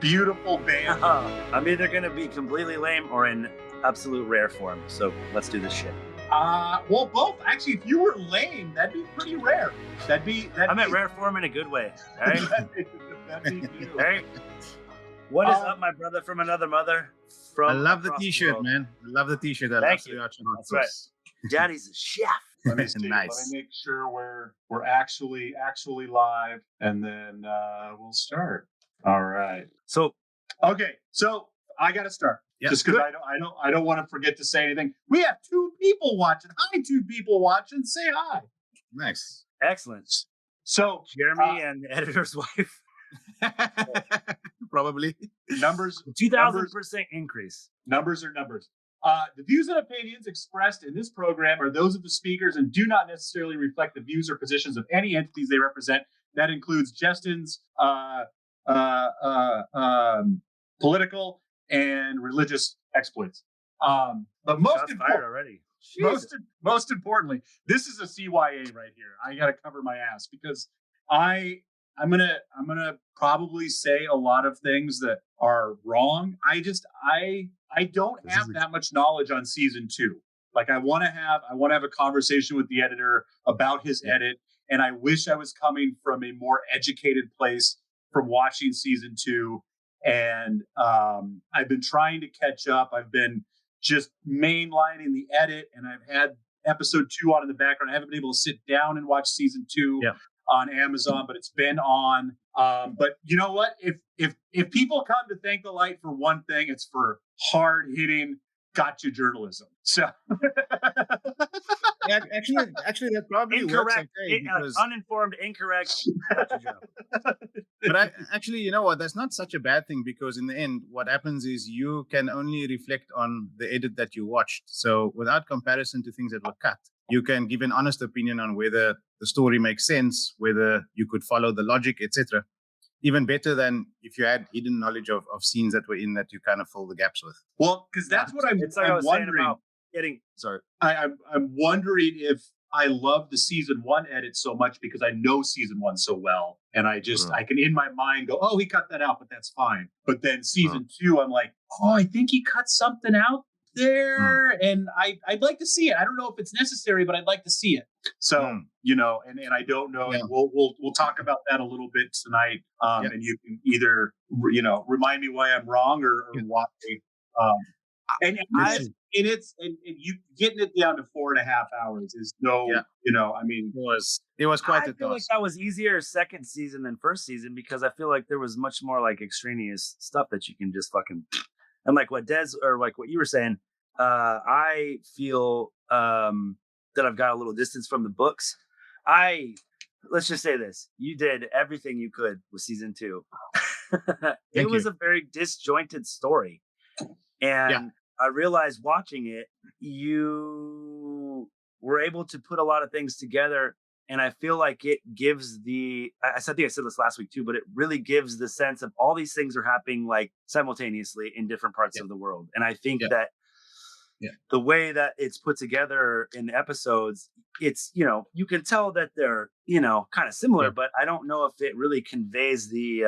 beautiful band. I'm either going to be completely lame or in absolute rare form. So let's do this shit. Well, both. Actually, if you were lame, that'd be pretty rare. I meant rare form in a good way. All right? that'd be you. All right? What is up, my brother from another mother? I love the T-shirt, man. I love the T-shirt. Thank you. That's right. Daddy's a chef. Let me see. Nice. Let me make sure we're actually live, and then we'll start. All right. So I got to start. Yep. Just because I don't want to forget to say anything. We have 2 people watching. Hi, 2 people watching. Say hi. Nice. Excellent. So Jeremy and the editor's wife. Probably. Numbers. 2,000% increase. Numbers are numbers. The views and opinions expressed in this program are those of the speakers and do not necessarily reflect the views or positions of any entities they represent. That includes Justin's political and religious exploits. But most importantly, this is a CYA right here. I got to cover my ass because I'm gonna probably say a lot of things that are wrong. I don't have that much knowledge on season 2. Like I want to have a conversation with the editor about his edit, and I wish I was coming from a more educated place from watching season 2. And I've been trying to catch up. I've been just mainlining the edit, and I've had episode 2 on in the background. I haven't been able to sit down and watch season 2 on Amazon, but it's been on. But you know what? If people come to thank the light for one thing, it's for hard hitting gotcha journalism. So actually, that probably incorrect. works okay because Uninformed, incorrect. Gotcha joke. But actually, you know what? That's not such a bad thing because in the end, what happens is you can only reflect on the edit that you watched. So without comparison to things that were cut, you can give an honest opinion on whether the story makes sense, whether you could follow the logic, etc. Even better than if you had hidden knowledge of scenes that were in that you kind of fill the gaps with. Well, because that's what I'm wondering. I'm wondering if I love the season 1 edit so much because I know season 1 so well. And I can in my mind go, oh, he cut that out, but that's fine. But then season 2, I'm like, oh, I think he cut something out there. And I'd like to see it. I don't know if it's necessary, but I'd like to see it. So, you know, and I don't know. Yeah. And we'll talk about that a little bit tonight. And you can either, you know, remind me why I'm wrong or why. And you getting it down to 4.5 hours is you know, I mean, it was quite. I feel like that was easier second season than first season because I feel like there was much more like extraneous stuff that you can just fucking, and like what Des or like what you were saying, I feel that I've got a little distance from the books. Let's just say this: you did everything you could with season 2. It was a very disjointed story. And I realized watching it, you were able to put a lot of things together. And I feel like it gives I think I said this last week too, but it really gives the sense of all these things are happening like simultaneously in different parts of the world. And I think that the way that it's put together in the episodes, it's, you know, you can tell that they're, you know, kind of similar, but I don't know if it really conveys the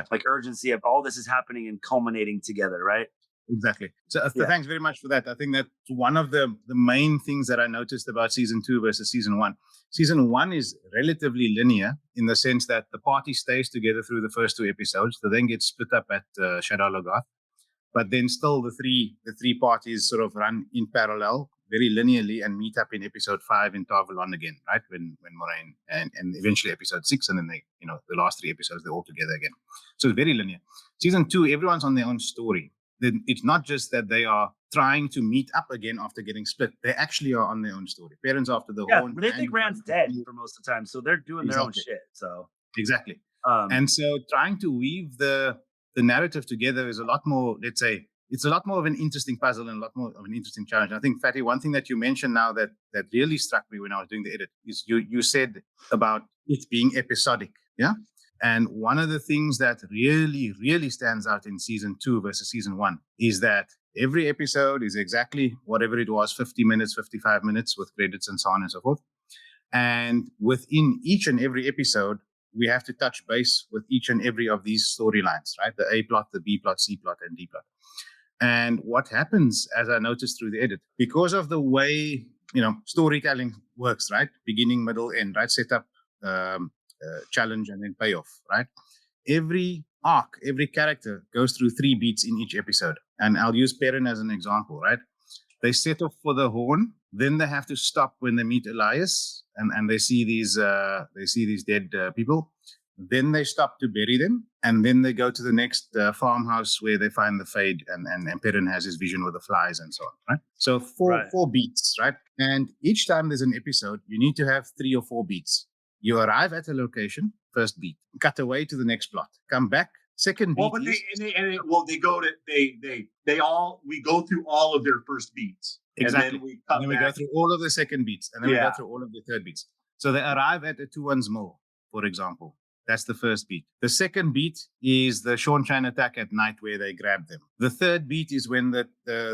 like urgency of all this is happening and culminating together, right? Exactly. So thanks very much for that. I think that's one of the main things that I noticed about season 2 versus season 1. Season 1 is relatively linear in the sense that the party stays together through the first 2 episodes. They then get split up at Shadar Logoth. But then still the three parties sort of run in parallel very linearly and meet up in episode 5 in Tarvalon again, right? When Morain and eventually episode 6, and then they, you know, the last 3 episodes, they're all together again. So it's very linear. Season 2, everyone's on their own story. Then it's not just that they are trying to meet up again after getting split. They actually are on their own story. Parents after the horn. But they think Rand's dead for most of the time, so they're doing their own shit. So exactly. And so trying to weave the narrative together is a lot more, let's say, it's a lot more of an interesting puzzle and a lot more of an interesting challenge. I think, Fatty, one thing that you mentioned now that really struck me when I was doing the edit is you said about it being episodic. Yeah. And one of the things that really, really stands out in season 2 versus season 1 is that every episode is exactly whatever it was, 50 minutes, 55 minutes with credits and so on and so forth. And within each and every episode, we have to touch base with each and every of these storylines, right? The A plot, the B plot, C plot, and D plot. And what happens, as I noticed through the edit, because of the way, storytelling works, right? Beginning, middle, end, right? Setup, challenge, and then payoff, right? Every arc, every character goes through 3 beats in each episode. And I'll use Perrin as an example, right? They set off for the horn, then they have to stop when they meet Elias, and they see these dead people. Then they stop to bury them, and then they go to the next farmhouse where they find the Fade, and Perrin has his vision with the flies and so on, right? So four beats, right? And each time there's an episode, you need to have 3 or 4 beats. You arrive at a location, first beat, cut away to the next plot, come back, second beat. Well, but we go through all of their first beats. Exactly. And then we go through all of the second beats, and then we go through all of the third beats. So they arrive at a 2-1's mill, for example. That's the first beat. The second beat is the Sean Chan attack at night where they grab them. The third beat is when the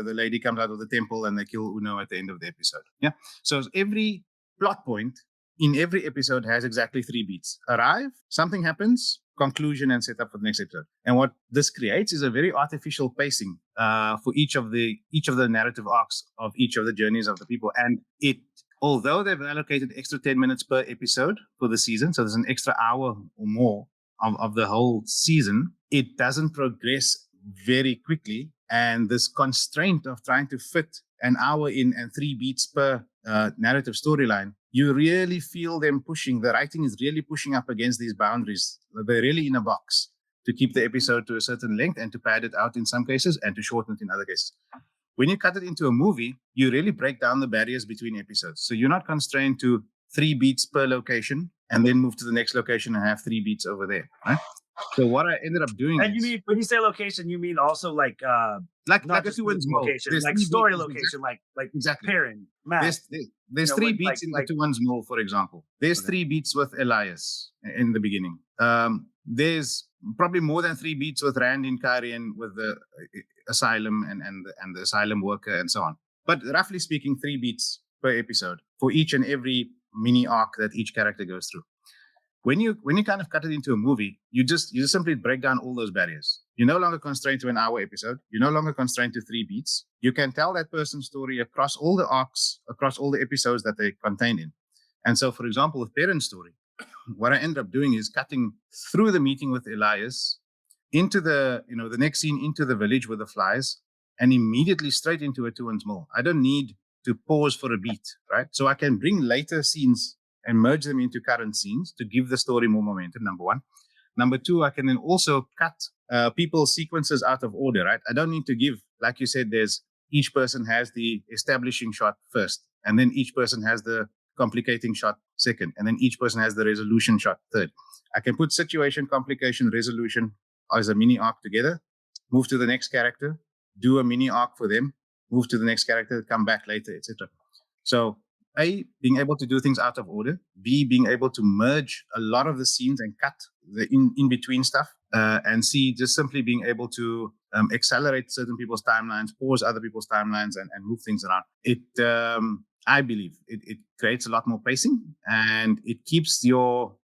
lady comes out of the temple and they kill Uno at the end of the episode. Yeah. So every plot point in every episode has exactly 3 beats. Arrive, something happens, conclusion, and set up for the next episode. And what this creates is a very artificial pacing for each of the narrative arcs of each of the journeys of the people. And although they've allocated extra 10 minutes per episode for the season, so there's an extra hour or more of the whole season, it doesn't progress very quickly. And this constraint of trying to fit an hour in and 3 beats per narrative storyline, you really feel them pushing. The writing is really pushing up against these boundaries. They're really in a box to keep the episode to a certain length and to pad it out in some cases and to shorten it in other cases. When you cut it into a movie, you really break down the barriers between episodes. So you're not constrained to 3 beats per location and then move to the next location and have 3 beats over there, right? So what I ended up doing and you mean, when you say location, you mean also like a 2-1's location, like story location, like exactly. Perrin, Matt. There's 3 beats in the 2-1's mill, for example. There's 3 beats with Elias in the beginning. There's probably more than 3 beats with Rand in Karian with the asylum and the asylum worker and so on. But roughly speaking, 3 beats per episode for each and every mini arc that each character goes through. When you kind of cut it into a movie, you just simply break down all those barriers. You're no longer constrained to an hour episode. You're no longer constrained to 3 beats. You can tell that person's story across all the arcs, across all the episodes that they contain in. And so, for example, with Perrin's story, what I ended up doing is cutting through the meeting with Elias into the next scene, into the village with the flies, and immediately straight into a 2-1's mill. I don't need to pause for a beat, right? So I can bring later scenes and merge them into current scenes to give the story more momentum, number 1. Number 2, I can then also cut people's sequences out of order, right? I don't need to give, like you said, each person has the establishing shot first, and then each person has the complicating shot second, and then each person has the resolution shot third. I can put situation, complication, resolution as a mini arc together, move to the next character, do a mini arc for them, move to the next character, come back later, etc. So A, being able to do things out of order. B, being able to merge a lot of the scenes and cut the in-between stuff. And C, just simply being able to accelerate certain people's timelines, pause other people's timelines, and move things around. I believe it creates a lot more pacing, and it keeps your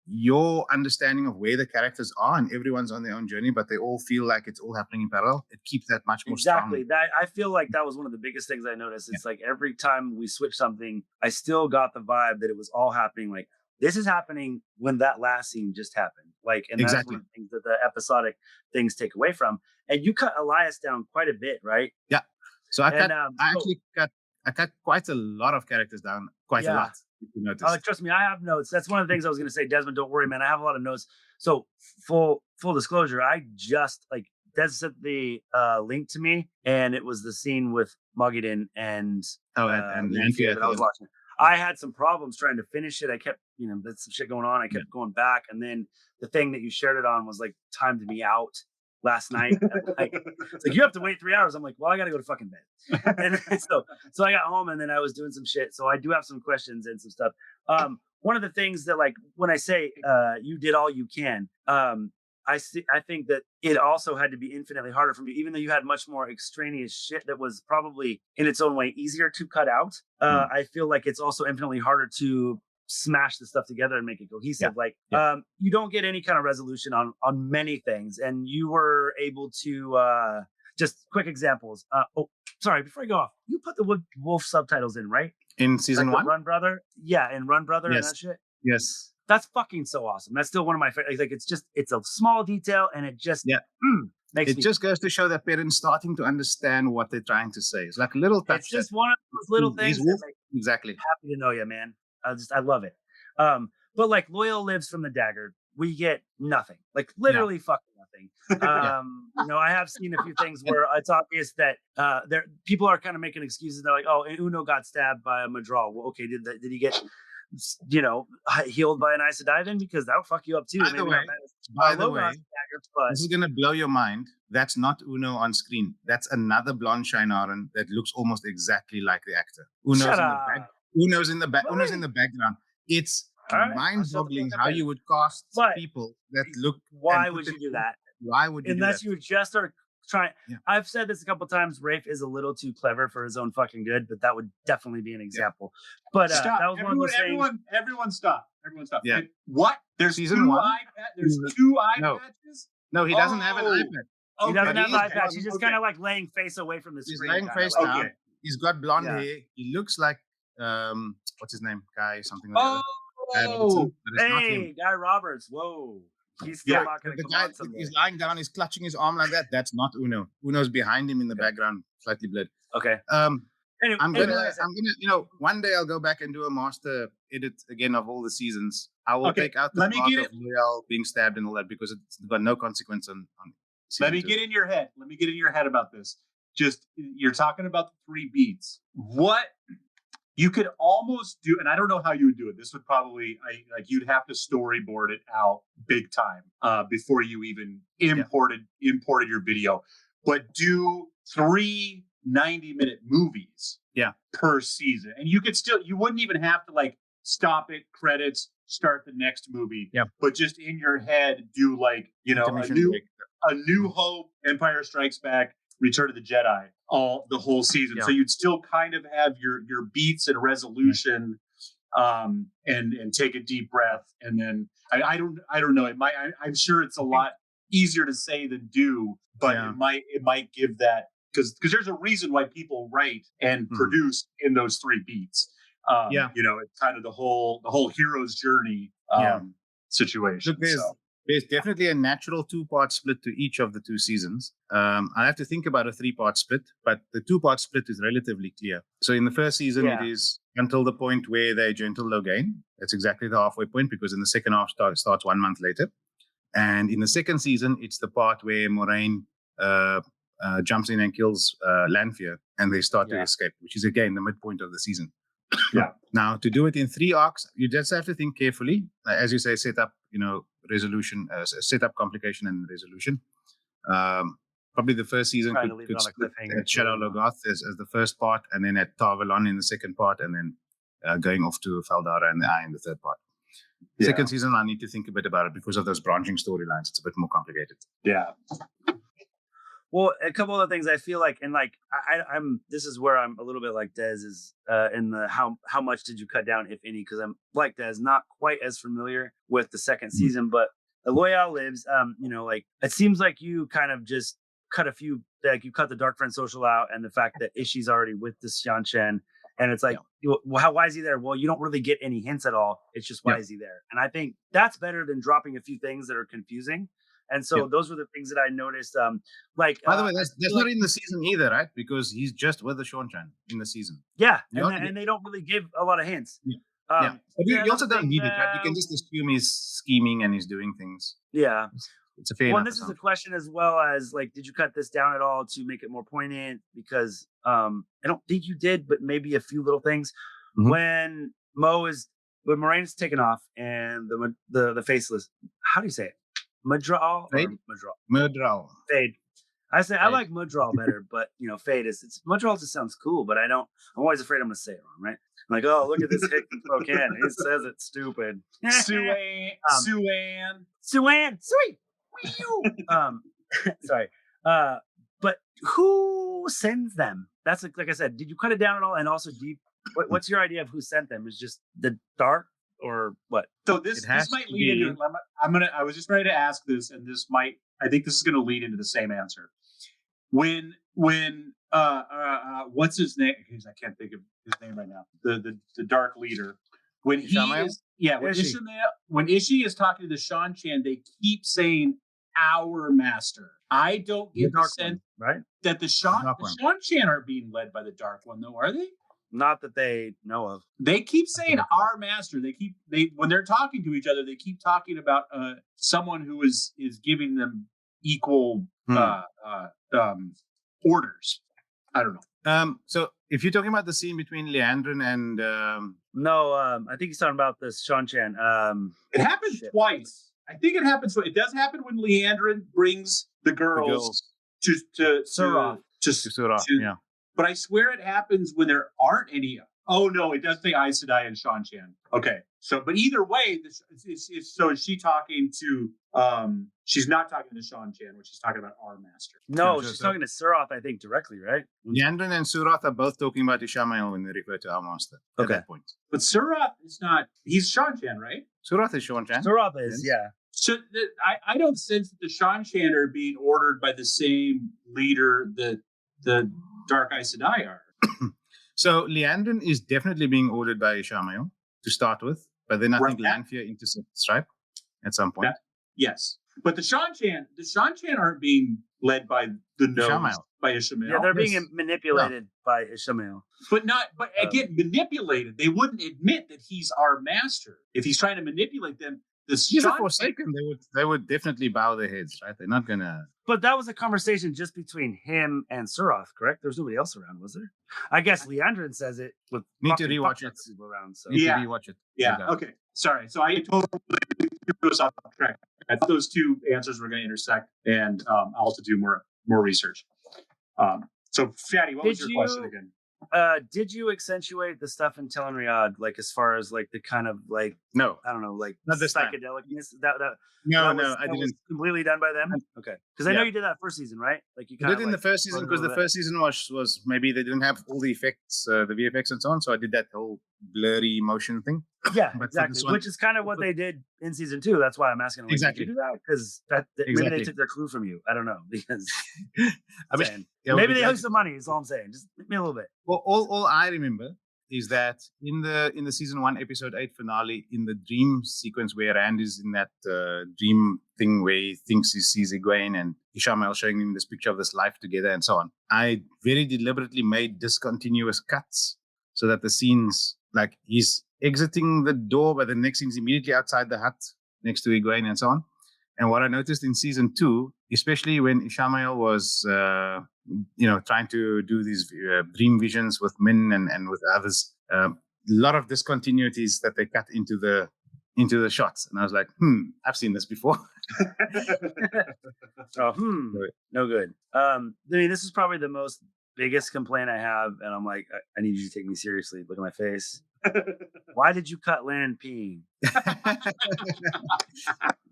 understanding of where the characters are, and everyone's on their own journey, but they all feel like it's all happening in parallel. It keeps that much more exactly strong. I feel like that was one of the biggest things I noticed. It's like every time we switch something, I still got the vibe that it was all happening. Like this is happening when that last scene just happened. Like, and that's one of the things that the episodic things take away from. And you cut Elias down quite a bit, right? Yeah. So I cut quite a lot of characters down, quite a lot. If you notice. Trust me, I have notes. That's one of the things I was going to say, Desmond. Don't worry, man. I have a lot of notes. So full disclosure, I just Des sent the link to me, and it was the scene with Moyen and Landf that I was watching. I had some problems trying to finish it. I kept, there's some shit going on. I kept going back, and then the thing that you shared it on was timed me out last night. It's you have to wait 3 hours. I'm like, well, I got to go to fucking bed. And so I got home, and then I was doing some shit. So I do have some questions and some stuff. One of the things that when I say you did all you can, I think that it also had to be infinitely harder for me, even though you had much more extraneous shit that was probably in its own way easier to cut out. I feel like it's also infinitely harder to smash the stuff together and make it cohesive. You don't get any kind of resolution on many things, and you were able to just quick examples. Sorry, before I go off, you put the wolf subtitles in, right? In season one? Run Brother? Yeah, in Run Brother and that shit. Yes. That's fucking so awesome. That's still one of my favorite. Like, it's a small detail, and it just makes me. Just goes to show that parents starting to understand what they're trying to say. It's like a little touch. It's just one of those little things. Exactly. Happy to know you, man. I love it. But like Loyal lives from the dagger. We get nothing. Like literally fucking nothing. I have seen a few things where it's obvious that people are kind of making excuses. They're like, oh, Uno got stabbed by a Madral. Well, okay, did he get healed by an isodivin? Because that'll fuck you up too. By the way, this is gonna blow your mind. That's not Uno on screen. That's another blonde Shinaran that looks almost exactly like the actor. Uno's in the background. It's mind-boggling how you would cast people that look. Why would you do that? Why would you? Unless do that? you just are trying. Yeah. I've said this a couple times. Rafe is a little too clever for his own fucking good, but that would definitely be an example. Yeah. But stop. That was one of those things. Everyone stop. Everyone stop. Yeah. What? There's season one. There's two eye patches. No, he doesn't have an iPad. He doesn't have an eye patch. He's just kind of like laying face away from the screen. He's laying face down. Okay. He's got blonde hair. He looks like what's his name? Guy something like that. Hey, Guy Roberts. Whoa. He's still not going to come on someday. He's lying down. He's clutching his arm like that. That's not Uno. Uno's behind him in the background, slightly blurred. Okay. Anyway, I'm gonna, one day I'll go back and do a master edit again of all the seasons. I will take out the part of Loyal being stabbed and all that because it's got no consequence on Let me get in your head. Let me get in your head about this. Just, you're talking about the 3 beats. What you could almost do, and I don't know how you would do it. This would probably, you'd have to storyboard it out big time before you even imported your video. But do 3 90-minute movies per season. And you wouldn't even have to stop it, credits, start the next movie. Yeah. But just in your head, do a New Hope, Empire Strikes Back, Return of the Jedi, the whole season. Yeah. So you'd still kind of have your beats and resolution, and take a deep breath. And then I don't know. I'm sure it's a lot easier to say than do, but it might give that, because there's a reason why people write and produce in those 3 beats. It's kind of the whole hero's journey situation. Look, there's definitely a natural 2-part split to each of the 2 seasons. I have to think about a 3-part split, but the 2-part split is relatively clear. So in the first season, it is until the point where they gentle Lowain. That's exactly the halfway point, because in the second half starts 1 month later. And in the second season, it's the part where Morain jumps in and kills Landf, and they start to escape, which is again the midpoint of the season. Now, to do it in 3 arcs, you just have to think carefully. As you say, set up, resolution, set up complication and resolution. Probably the first season could split at Shadow Logoth as the first part, and then at Tarvalon in the second part, and then going off to Faldara and the Eye in the third part. Second season, I need to think a bit about it because of those branching storylines. It's a bit more complicated. Yeah. Well, a couple other things I feel like, and I'm this is where I'm a little bit like Dez is in the how much did you cut down, if any, because I'm like Dez, not quite as familiar with the second season, but the Loyal lives. It seems like you kind of just cut a few, you cut the Dark Friend Social out, and the fact that Ishi's already with this Xian Chen, and it's why is he there? Well, you don't really get any hints at all. It's just why is he there? And I think that's better than dropping a few things that are confusing. And so those were the things that I noticed. By the way, that's not in the season either, right? Because he's just with the Xian Chen in the season. Yeah, and they don't really give a lot of hints. But you also don't need it, right? You can just assume he's scheming and he's doing things. Yeah. It's a fair enough. And this is a question as well as, did you cut this down at all to make it more poignant? Because I don't think you did, but maybe a few little things. Mm-hmm. When Morain is taken off and the faceless, how do you say it? Madral? Madral. Fade. I say I like Madral better, but Fade is Madral just sounds cool, but I'm always afraid I'm gonna say it wrong, right? I'm like, oh, look at this hick from Spokane. He says it's stupid. Suan. Sweet. Sorry. But who sends them? That's like I said, did you cut it down at all? And also what's your idea of who sent them? Is just the Dark or what? So this might lead into. I was just ready to ask this, and I think this is going to lead into the same answer. When what's his name? I can't think of his name right now. The dark leader. When Ishii is talking to the Shan Chan, they keep saying our master. I don't get the sense that the Shan Chan aren't being led by the Dark One, though, are they? Not that they know of. They keep saying our master. They when they're talking to each other, they keep talking about someone who is giving them equal orders. I don't know. So if you're talking about the scene between Leandrin and no, I think he's talking about this Shan Chan. It happens twice. I think it happens. It does happen when Leandrin brings the girls to Suroth. To Suroth, yeah. But I swear it happens when there aren't any. Oh no, it does say Aes Sedai and Shan Chan. Okay, so but either way, so is she talking to? She's not talking to Shan Chan, when she's talking about our master. No, she's talking to Suroth, I think, directly, right? Leandrin and Suroth are both talking about Ishamael when they refer to our master. At that point. But Suroth is not. He's Shan Chan, right? Suroth is Shan Chan. Suroth is, yeah. So I don't sense that the Shan Chan are being ordered by the same leader that the Dark Aes Sedai are. So Leandrin is definitely being ordered by Ishamael to start with, but then I think Landf intersects, right? At some point. Yes. But the Shan Chan aren't being led by the nose, by Ishamael. Yeah, they're being manipulated by Ishamael. But again, manipulated. They wouldn't admit that he's our master. If he's trying to manipulate them, he's a Forsaken. They would definitely bow their heads, right? They're not gonna. But that was a conversation just between him and Suroth, correct? There's nobody else around, was there? I guess Leandrin says it with. Need to rewatch it. Around, so. Need to rewatch it. Yeah. Okay. Sorry. So I totally threw us off track. I thought those two answers were going to intersect, and I'll have to do more research. So, Fatty, what was your question again? Did you accentuate the stuff in Tel'Riyadh, like as far as like the kind of like no, I don't know, like not this psychedelicness No, I didn't. Was completely done by them. Okay, because I know you did that first season, right? Like you did in the first season because the first season was maybe they didn't have all the effects, the VFX and so on. So I did that whole blurry motion thing. Yeah, exactly. Which is kind of what they did in season 2. That's why I'm asking. Like, exactly. Did you do that? Because maybe they took their clue from you. I don't know because I mean, maybe they owe some money. Is all I'm saying. Just give me a little bit. Well, all I remember is that in the season 1 episode 8 finale, in the dream sequence where Rand is in that dream thing where he thinks he sees Egwene and Ishamael showing him this picture of this life together and so on, I very deliberately made discontinuous cuts so that the scenes, like he's exiting the door, but the next scene is immediately outside the hut next to Egwene and so on. And what I noticed in season 2, especially when Ishamael was, trying to do these dream visions with Min and with others, a lot of discontinuities that they cut into the shots, and I was like, I've seen this before. No good. I mean, this is probably the biggest complaint I have, and I'm like, I need you to take me seriously. Look at my face. Why did you cut Land peeing?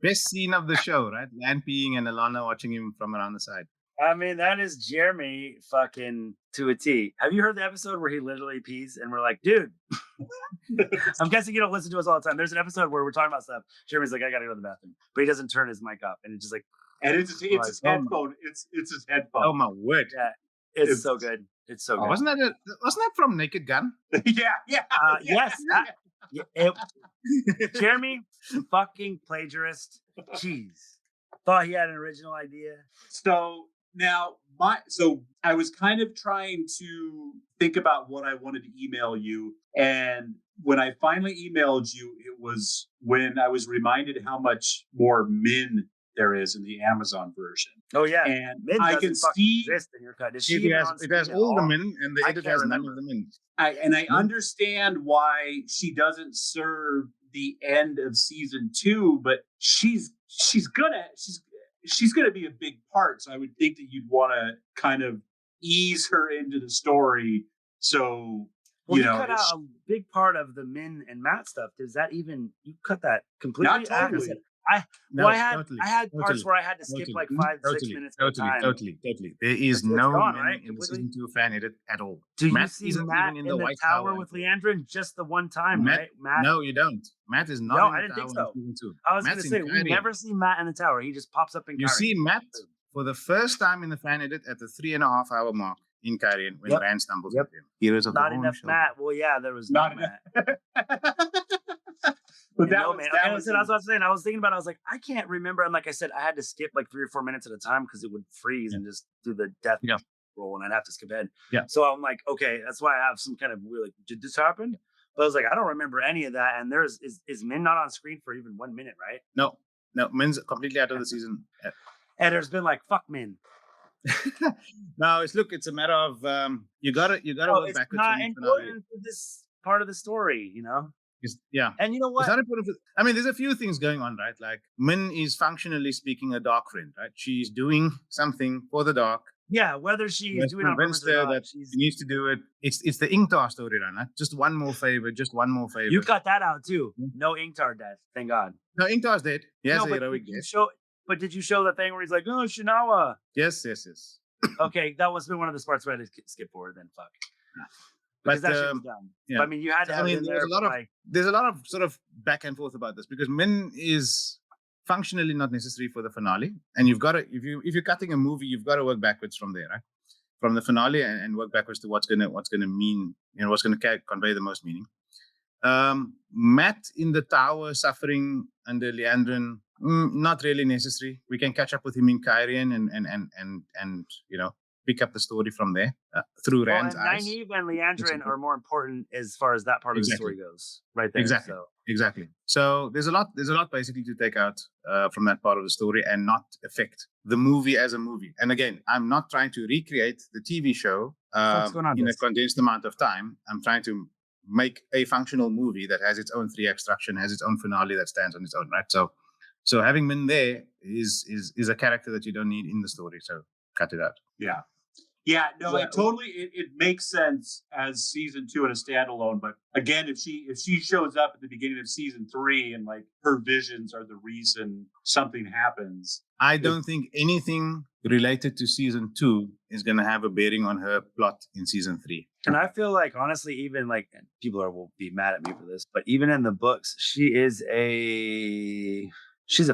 Best scene of the show, right? Land peeing and Alana watching him from around the side. I mean, that is Jeremy fucking to a T. Have you heard the episode where he literally pees and we're like, dude, I'm guessing you don't listen to us all the time. There's an episode where we're talking about stuff. Jeremy's like, I gotta go to the bathroom, but he doesn't turn his mic up, and it's just like, and it's his headphone. It's his headphone. Oh my word! Yeah, it's so good. It's so good. Wasn't that from Naked Gun? Yeah. Yes. Jeremy, fucking plagiarist. Jeez. Thought he had an original idea. So now, I was kind of trying to think about what I wanted to email you, and when I finally emailed you, it was when I was reminded how much more Min there is in the Amazon version. Oh yeah, and Min I can see exist in your cut. It has all the Min, and the edit has none of the Min. I understand why she doesn't serve the end of season 2, but she's gonna be a big part. So I would think that you'd want to kind of ease her into the story. So you cut out a big part of the Min and Matt stuff. Does that even you cut that completely? Not totally. No, I had totally, parts totally, where I had to skip totally, like 5-6 totally, minutes at a time. totally. There is It's no gone, men right? in the Completely. season 2 fan edit at all. Do you Matt see isn't Matt even in in the the White tower Tower. with Leandrin just the one time, Matt, right? Matt. no, you don't. Matt is not No, in the I didn't tower think so. in season 2. I was Matt's going to say we in never see Matt in the tower. He just pops up in. You Kyrian. see Matt for the first time in the fan edit at the 3.5 hour mark in Kyrian when Rand stumbles into him. Heroes of Not the enough Horn Matt. Well, yeah, there was not Not Matt. But No, man. Okay, that's what I was saying. I was thinking about it. I was like, I can't remember. And like I said, I had to skip like 3 or 4 minutes at a time because it would freeze and just do the death roll and I'd have to skip ahead. Yeah. So I'm like, okay, that's why I have some kind of weird, like, did this happen? But I was like, I don't remember any of that. And is Min not on screen for even 1 minute, right? No, Min's completely out of the season. And there's been like, fuck Min. No, it's a matter of you gotta work It's backwards. not important for this part of the story, you know? Yeah. And you know what? It's not important I mean, there's a few things going on, right? Like Min is functionally speaking a dark friend, right? She's doing something for the dark. Yeah, whether she's doing it on purpose her or not, that she needs to do it. It's the Inktar storyline, right? Just one more favor. You cut that out too. No Inktar death, thank God. No, Inktar's dead. He has a but heroic death. But did you show the thing where he's like, oh, Shinawa? Yes. Okay, that was one of the parts where I had to skip forward then. Fuck. Because But that shit was done. yeah. But, I mean, you had to have it in there. There's a lot of sort of back and forth about this because Min is functionally not necessary for the finale. And you've got to, if you're cutting a movie, you've got to work backwards from there, right? From the finale and work backwards to what's gonna mean, what's gonna convey the most meaning. Matt in the tower suffering under Leandrin, not really necessary. We can catch up with him in Kyrian and pick up the story from there through Rand's eyes. Nynaeve and Leandrin are more important as far as that part of the story goes, right there. Exactly. So there's a lot basically to take out from that part of the story and not affect the movie as a movie. And again, I'm not trying to recreate the TV show in a condensed amount of time. I'm trying to make a functional movie that has its own 3-act structure, has its own finale that stands on its own, right? So having Min there is a character that you don't need in the story. So cut it out. Yeah, no, it makes sense as season 2 and a standalone. But again, if she shows up at the beginning of season 3 and like her visions are the reason something happens, I don't think anything related to season 2 is going to have a bearing on her plot in season 3. And I feel like, honestly, even like people will be mad at me for this, but even in the books, she's a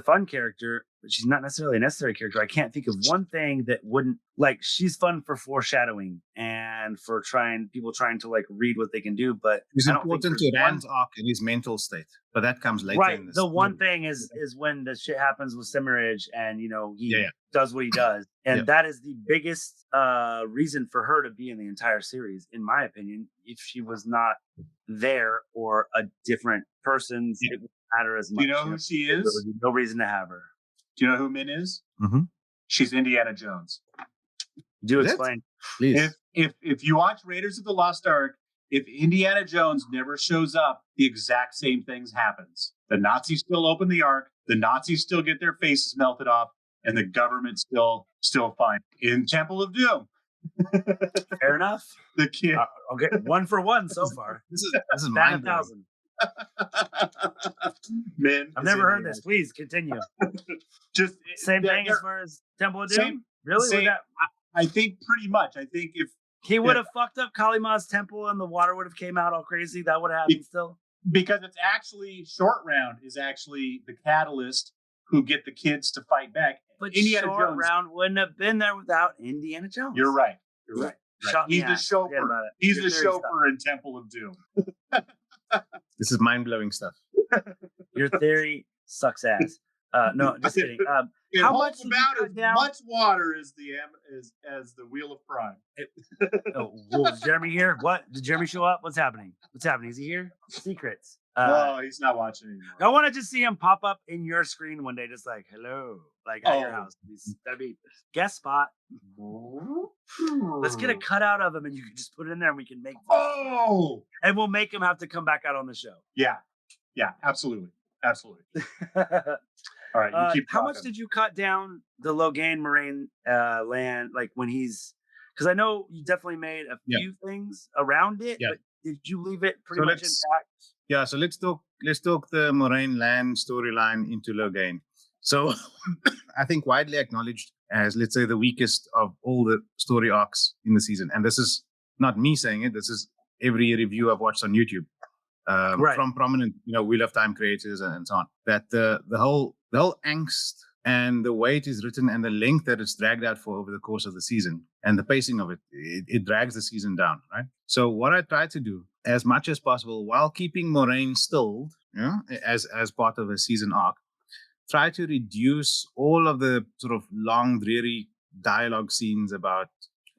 fun character, but she's not necessarily a necessary character. I can't think of one thing that wouldn't, like, she's fun for foreshadowing and for people trying to like read what they can do. But it's important to Rand's arc and his mental state, but that comes later. Right. In the story. One thing is when the shit happens with Semirage and he does what he does, and that is the biggest reason for her to be in the entire series, in my opinion. If she was not there or a different person, it wouldn't matter as much. Do you know who she is? There would be no reason to have her. Do you know who Min is? Mm-hmm. She's Indiana Jones. Do explain, please. If you watch Raiders of the Lost Ark, if Indiana Jones never shows up, the exact same things happens. The Nazis still open the Ark. The Nazis still get their faces melted off, and the government still fine. In Temple of Doom. Fair enough. The kid. Okay, 1 for 1 so far. This is mind 1,000. Man, I've never heard this. Please continue. Just same thing as far as Temple of Doom. Really? I think pretty much. I think if he would have fucked up Kalima's temple and the water would have came out all crazy, that would have happened still. Because it's actually Short Round is actually the catalyst who get the kids to fight back. But Indiana Short Round wouldn't have been there without Indiana Jones. You're right. He's the chauffeur. He's the chauffeur in Temple of Doom. This is mind-blowing stuff. Your theory sucks ass. No, just kidding. How much about as much water as the Wheel of Prime. Is Jeremy here? What? Did Jeremy show up? What's happening? Is he here? Secrets. No, he's not watching anymore. I want to just see him pop up in your screen one day, just like, hello, like at your house. That'd be guest spot. Let's get a cutout of him and you can just put it in there and we can make and we'll make him have to come back out on the show. Yeah, absolutely. All right, you keep how much did you cut down the Lowain Morain land, like when he's, because I know you definitely made a few things around it, but did you leave it pretty much intact? Yeah, so let's talk the Morain Land storyline into Lowain. So I think widely acknowledged as, let's say, the weakest of all the story arcs in the season. And this is not me saying it. This is every review I've watched on YouTube from prominent, Wheel of Time creators and so on. That the whole angst and the way it is written and the length that it's dragged out for over the course of the season and the pacing of it drags the season down, right? So what I try to do as much as possible while keeping Morain stilled, as part of a season arc, try to reduce all of the sort of long, dreary dialogue scenes about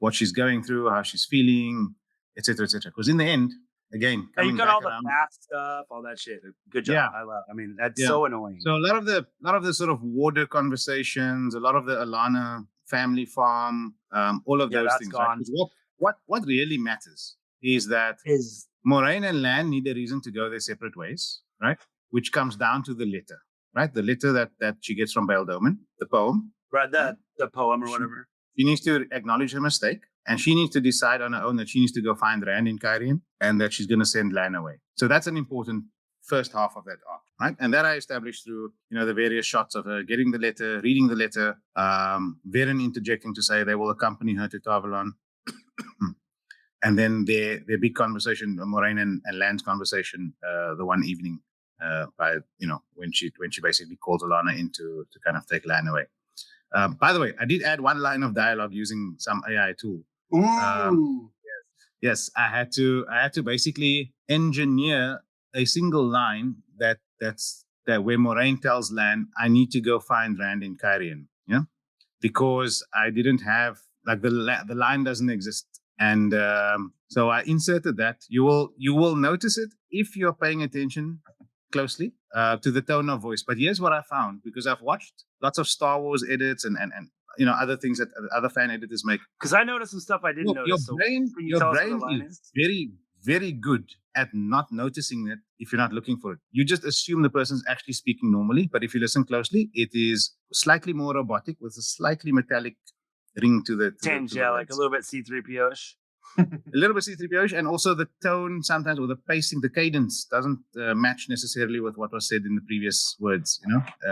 what she's going through, how she's feeling, etc., etc. Because in the end, again, you got all the fast stuff, all that shit. Good job. Yeah. I mean, that's so annoying. So a lot of the sort of water conversations, a lot of the Alana family farm, all of those things. Gone. Right? What really matters is that Morain and Land need a reason to go their separate ways, right? Which comes down to the letter, right? The letter that she gets from Bael Doman, the poem. Right, the poem or whatever. She needs to acknowledge her mistake, and she needs to decide on her own that she needs to go find Rand in Cairhien and that she's going to send Lan away. So that's an important first half of that arc, right? And that I established through, the various shots of her getting the letter, reading the letter, Varen interjecting to say they will accompany her to Tarvalon. And then their big conversation, Morain and Lan's conversation, the one evening, when she basically calls Alana in to kind of take Lan away. By the way, I did add one line of dialogue using some AI tool. Yes, I had to basically engineer a single line that's where Morain tells Lan, I need to go find Rand in Cairhien, because I didn't have the line doesn't exist. And so I inserted that. You will notice it if you're paying attention closely to the tone of voice. But here's what I found, because I've watched lots of Star Wars edits and other things that other fan editors make. Because I noticed some stuff I didn't notice. Your brain is very, very good at not noticing it if you're not looking for it. You just assume the person's actually speaking normally, but if you listen closely, it is slightly more robotic with a slightly metallic ring to the tinge, like a little bit C-3PO-ish. A little bit C-3PO-ish, and also the tone sometimes, or the pacing, the cadence doesn't match necessarily with what was said in the previous words,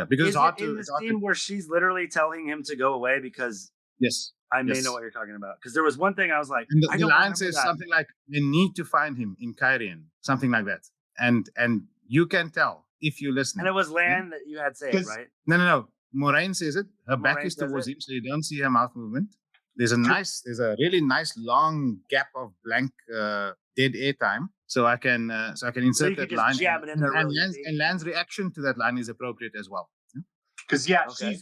because it's hard to... in the scene where she's literally telling him to go away because... Yes. I may know what you're talking about. Because there was one thing I was like... And the line says something like, they need to find him in Cairhien, something like that. And you can tell if you listen. And it was Lan that you had said, right? No. Morain says it. Her back is towards him, so you don't see her mouth movement. There's a really nice long gap of blank dead air time, so I can insert that line. And Lan's reaction to that line is appropriate as well. Because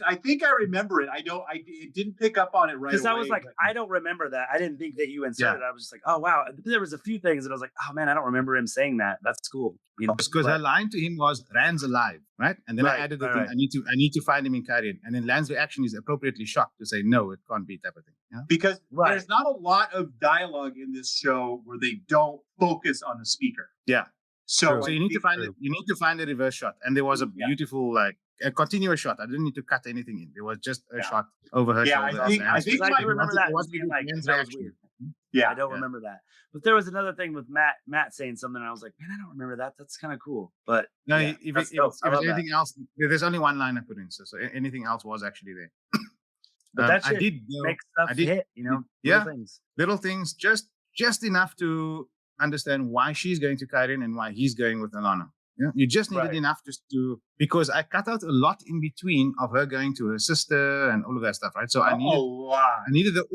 I think I remember it. It didn't pick up on it right away. Because I was like, I don't remember that. I didn't think that you inserted it. I was just like, oh wow. There was a few things that I was like, oh man, I don't remember him saying that. That's cool. Because her line to him was, Rand's alive, right? And then I added the thing, I need to find him in Cairhien. And then Lan's reaction is appropriately shocked to say, no, it can't be, type of thing. Yeah? Because there's not a lot of dialogue in this show where they don't focus on the speaker. Yeah. So you need to find it. You need to find a reverse shot. And there was a beautiful, a continuous shot. I didn't need to cut anything in. There was just a shot over her shoulder. I think I remember that being like, that was weird. Yeah, I don't remember that. But there was another thing with Matt saying something, and I was like, man, I don't remember that. That's kind of cool. But no, if there's anything else, there's only one line I put in. So anything else was actually there. But that shit makes stuff hit, little things, just enough to understand why she's going to Cairhien and why he's going with Alana. Yeah? You just needed enough to because I cut out a lot in between of her going to her sister and all of that stuff, right? So I needed the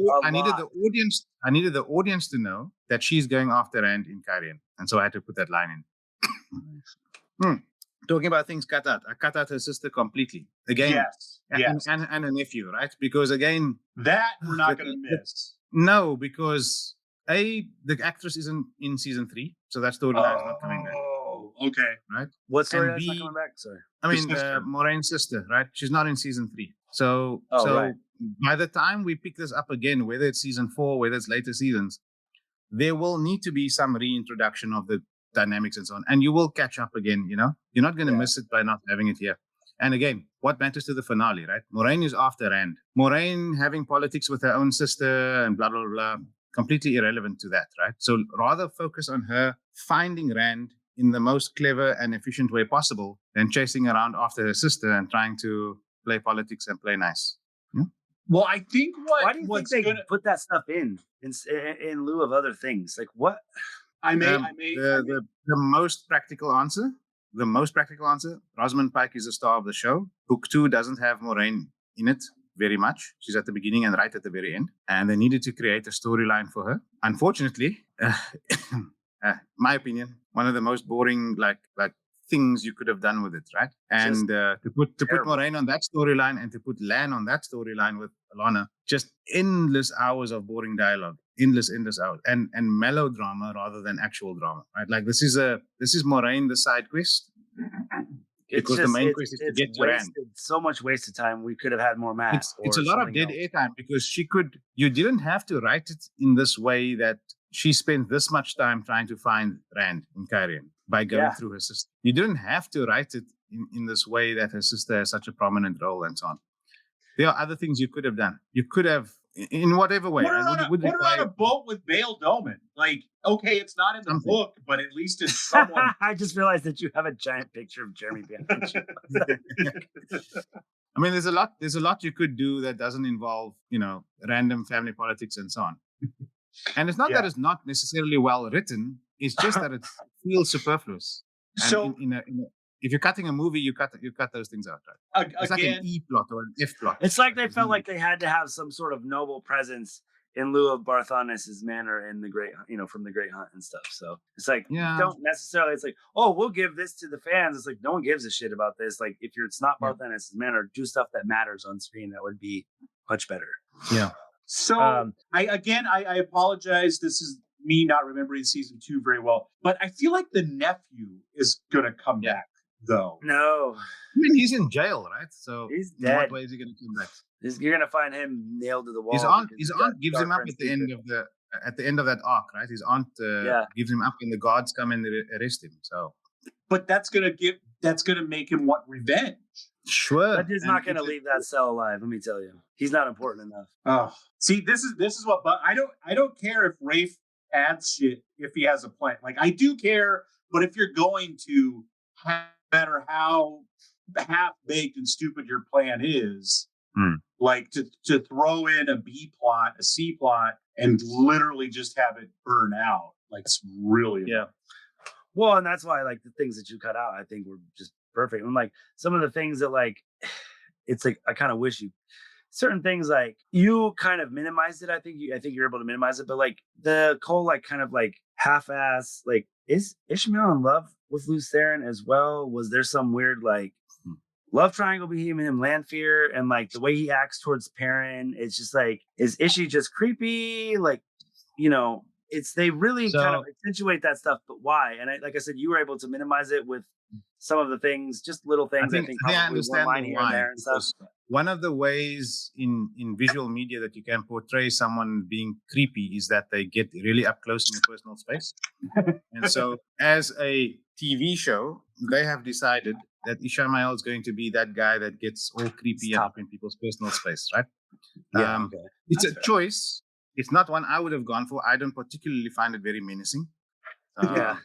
audience to know that she's going after Rand in Cairhien, and so I had to put that line in. Talking about things cut out, I cut out her sister completely again, and a nephew, right? Because again, that we're not going to miss. No, because the actress isn't in season 3, so that storyline is not coming back. Oh, okay. Right. What storyline is not coming back? Sorry. I mean, Morain's sister, right? She's not in season 3. So by the time we pick this up again, whether it's season 4, whether it's later seasons, there will need to be some reintroduction of the dynamics and so on. And you will catch up again, You're not going to miss it by not having it here. And again, what matters to the finale, right? Morain is after Rand. Morain having politics with her own sister and blah, blah, blah, completely irrelevant to that, right? So rather focus on her finding Rand in the most clever and efficient way possible than chasing around after her sister and trying to play politics and play nice. Well, I think why do you think they put that stuff in lieu of other things? Like what? The most practical answer. Rosamund Pike is the star of the show. Book 2 doesn't have Morain in it very much. She's at the beginning and right at the very end. And they needed to create a storyline for her. Unfortunately, my opinion, one of the most boring like things you could have done with it, right? And to put Morain on that storyline and to put Lan on that storyline with Alana, just endless hours of boring dialogue, endless hours, and melodrama rather than actual drama, right? Like this is Morain the side quest. Because the main quest is to get to Rand. So much wasted time. We could have had more Matt. It's a lot of dead air time because you didn't have to write it in this way that she spent this much time trying to find Rand in Cairn by going through her sister. You didn't have to write it in this way that her sister has such a prominent role and so on. There are other things you could have done. You could have, in whatever way. Put her on a boat with Bail Doman. Like, okay, it's not in the book, but at least it's someone. I just realized that you have a giant picture of Jeremy Bentham. I mean, there's a lot you could do that doesn't involve, random family politics and so on. And it's not that it's not necessarily well written. It's just that it feels superfluous. And so, if you're cutting a movie, you cut those things out, right? It's like an E plot or an F plot. It's like they felt like they had to have some sort of noble presence in lieu of Barthanes' manner in the Great, from the Great Hunt and stuff. So it's like don't necessarily. It's like, oh, we'll give this to the fans. It's like no one gives a shit about this. Like if it's not Barthanes' manner, do stuff that matters on screen. That would be much better. Yeah. So I apologize. This is me not remembering season 2 very well, but I feel like the nephew is gonna come back though. No, I mean he's in jail, right? So he's dead. In what way is he gonna come back? You're gonna find him nailed to the wall. His aunt gives him up at the end of that arc, right? His aunt gives him up, and the guards come and arrest him. So, but that's gonna make him want revenge. Sure, but he's not going to leave that cell alive. Let me tell you, he's not important enough. Oh, see, this is what. But I don't care if Rafe adds shit if he has a plan. Like I do care, but if you're going to, no matter how half baked and stupid your plan is, like to throw in a B plot, a C plot, and literally just have it burn out, like it's really Well, and that's why like the things that you cut out, I think were just perfect. And like some of the things that like, it's like I kind of wish you certain things like you kind of minimized it. I think you're able to minimize it, but like the Cole like kind of like half-ass like is Ishmael in love with Lucerne as well? Was there some weird like love triangle between him and Landf, and like the way he acts towards Perrin? It's just like is Ishi just creepy? Like it's they really kind of accentuate that stuff, but why? And like I said, you were able to minimize it with some of the things, just little things. I think I understand one line here and there and stuff. One of the ways in visual media that you can portray someone being creepy is that they get really up close in your personal space. And so as a TV show, they have decided that Ishmael is going to be that guy that gets all creepy up in people's personal space, right? It's a choice. It's not one I would have gone for. I don't particularly find it very menacing. I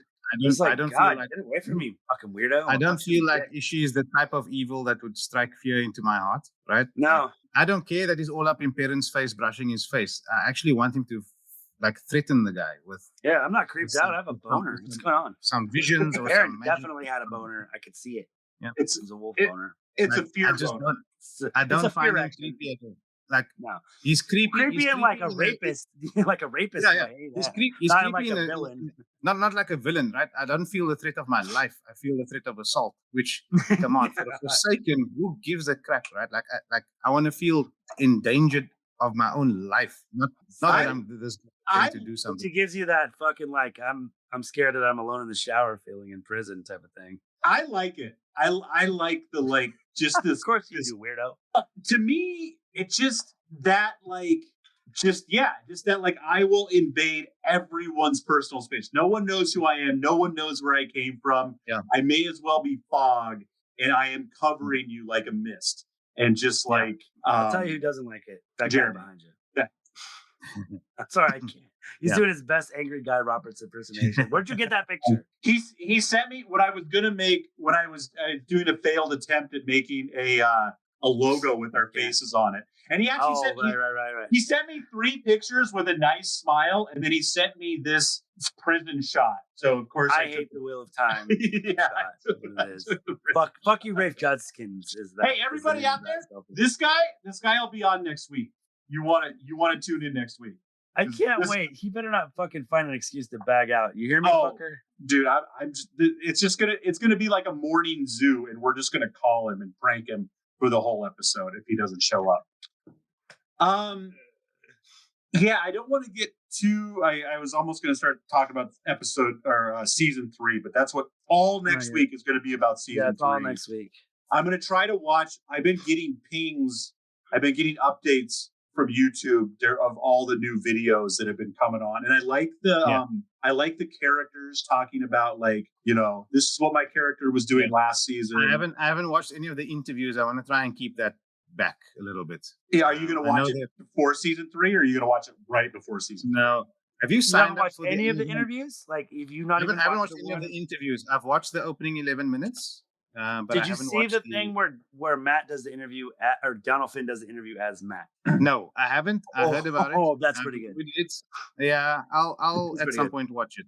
don't feel like get away from me, fucking weirdo. I don't feel like Ishi is the type of evil that would strike fear into my heart, right? No. I don't care that he's all up in Perrin's face, brushing his face. I actually want him to like threaten the guy with. Yeah, I'm not creeped out. I have a boner. What's going on? Some visions or Perrin some definitely had a boner. I could see it. Yeah, it was a wolf boner. It's a fear boner. I don't find him creepy at all. Like he's creepy. Creepy and like a rapist, like a rapist. Way. He's creepy like a villain. Not like a villain, right? I don't feel the threat of my life. I feel the threat of assault. Which, come on, for a Forsaken, who gives a crap, right? Like I want to feel endangered of my own life. Not that I'm this going to do something. She gives you that fucking like I'm scared that I'm alone in the shower feeling in prison type of thing. I like it. I like the like just this. Of course you do, weirdo. To me, it's just that like that like I will invade everyone's personal space. No one knows who I am. No one knows where I came from. Yeah. I may as well be fog, and I am covering you like a mist. And just like I'll tell you who doesn't like it. That guy behind you. That's all right. I can't. He's doing his best angry Guy Roberts impersonation. Where'd you get that picture? He sent me what I was gonna make when I was doing a failed attempt at making a logo with our faces on it, and he actually sent me. Right. He sent me 3 pictures with a nice smile, and then he sent me this prison shot. So of course I hate the Wheel of Time. Yeah, Fuck you, Rafe Judskins. Is that? Hey, everybody out there, this guy will be on next week. You want to tune in next week? I can't wait. He better not fucking find an excuse to bag out. You hear me, fucker? Dude, I'm just. It's gonna be like a morning zoo, and we're just gonna call him and prank him for the whole episode if he doesn't show up. Yeah, I don't want to get too. I was almost going to start talking about episode or season 3, but that's what all next week is going to be about. Season 3. Yeah, it's all next week. I'm going to try to watch. I've been getting pings. I've been getting updates from YouTube of all the new videos that have been coming on, and I like the characters talking about, like, this is what my character was doing last season. I haven't watched any of the interviews. I want to try and keep that back a little bit. Yeah, are you going to watch it before season 3, or are you going to watch it right before season 3? No. Have you signed up for any of the interviews? Like, if you not I haven't watched any of the interviews. I've watched the opening 11 minutes. But did you see the thing where Matt does the interview or Donald Finn does the interview as Matt? No, I haven't. I heard about it. Oh, that's pretty good. Yeah, I'll at some point watch it.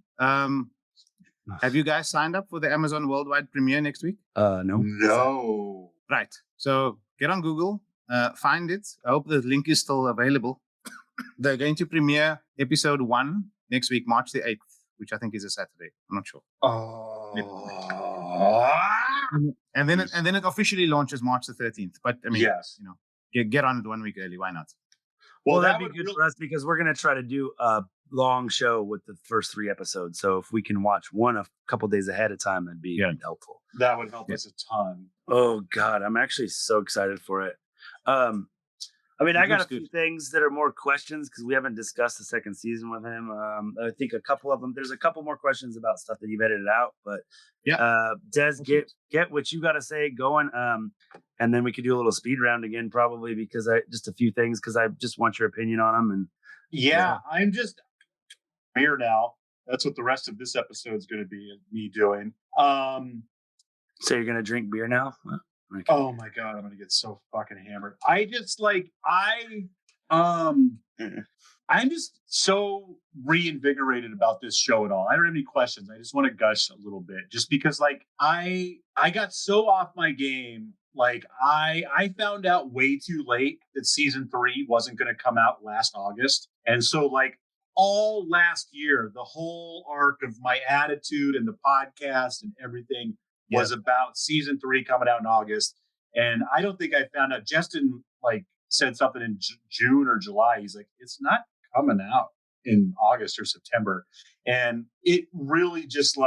Have you guys signed up for the Amazon worldwide premiere next week? No. Right. So get on Google, find it. I hope the link is still available. They're going to premiere episode 1 next week, March the 8th, which I think is a Saturday. I'm not sure. And then it officially launches March the 13th. But I mean, yes, get on it 1 week early. Why not? Well, that'd be good for us because we're going to try to do a long show with the first 3 episodes. So if we can watch one a couple days ahead of time, that'd be helpful. That would help us a ton. Oh God, I'm actually so excited for it. I got a few things that are more questions because we haven't discussed the second season with him. I think a couple of them. There's a couple more questions about stuff that you've edited out, but Des, get what you got to say going. And then we could do a little speed round again, probably because just a few things because I just want your opinion on them. And I'm just here now. That's what the rest of this episode is going to be me doing. So you're going to drink beer now? Okay. Oh my God, I'm going to get so fucking hammered. I'm just so reinvigorated about this show at all. I don't have any questions. I just want to gush a little bit just because I got so off my game. I found out way too late that season 3 wasn't going to come out last August. And so all last year, the whole arc of my attitude and the podcast and everything was about season 3 coming out in August. And I don't think I found out. Justin said something in June or July. He's like, it's not coming out in August or September. And it really just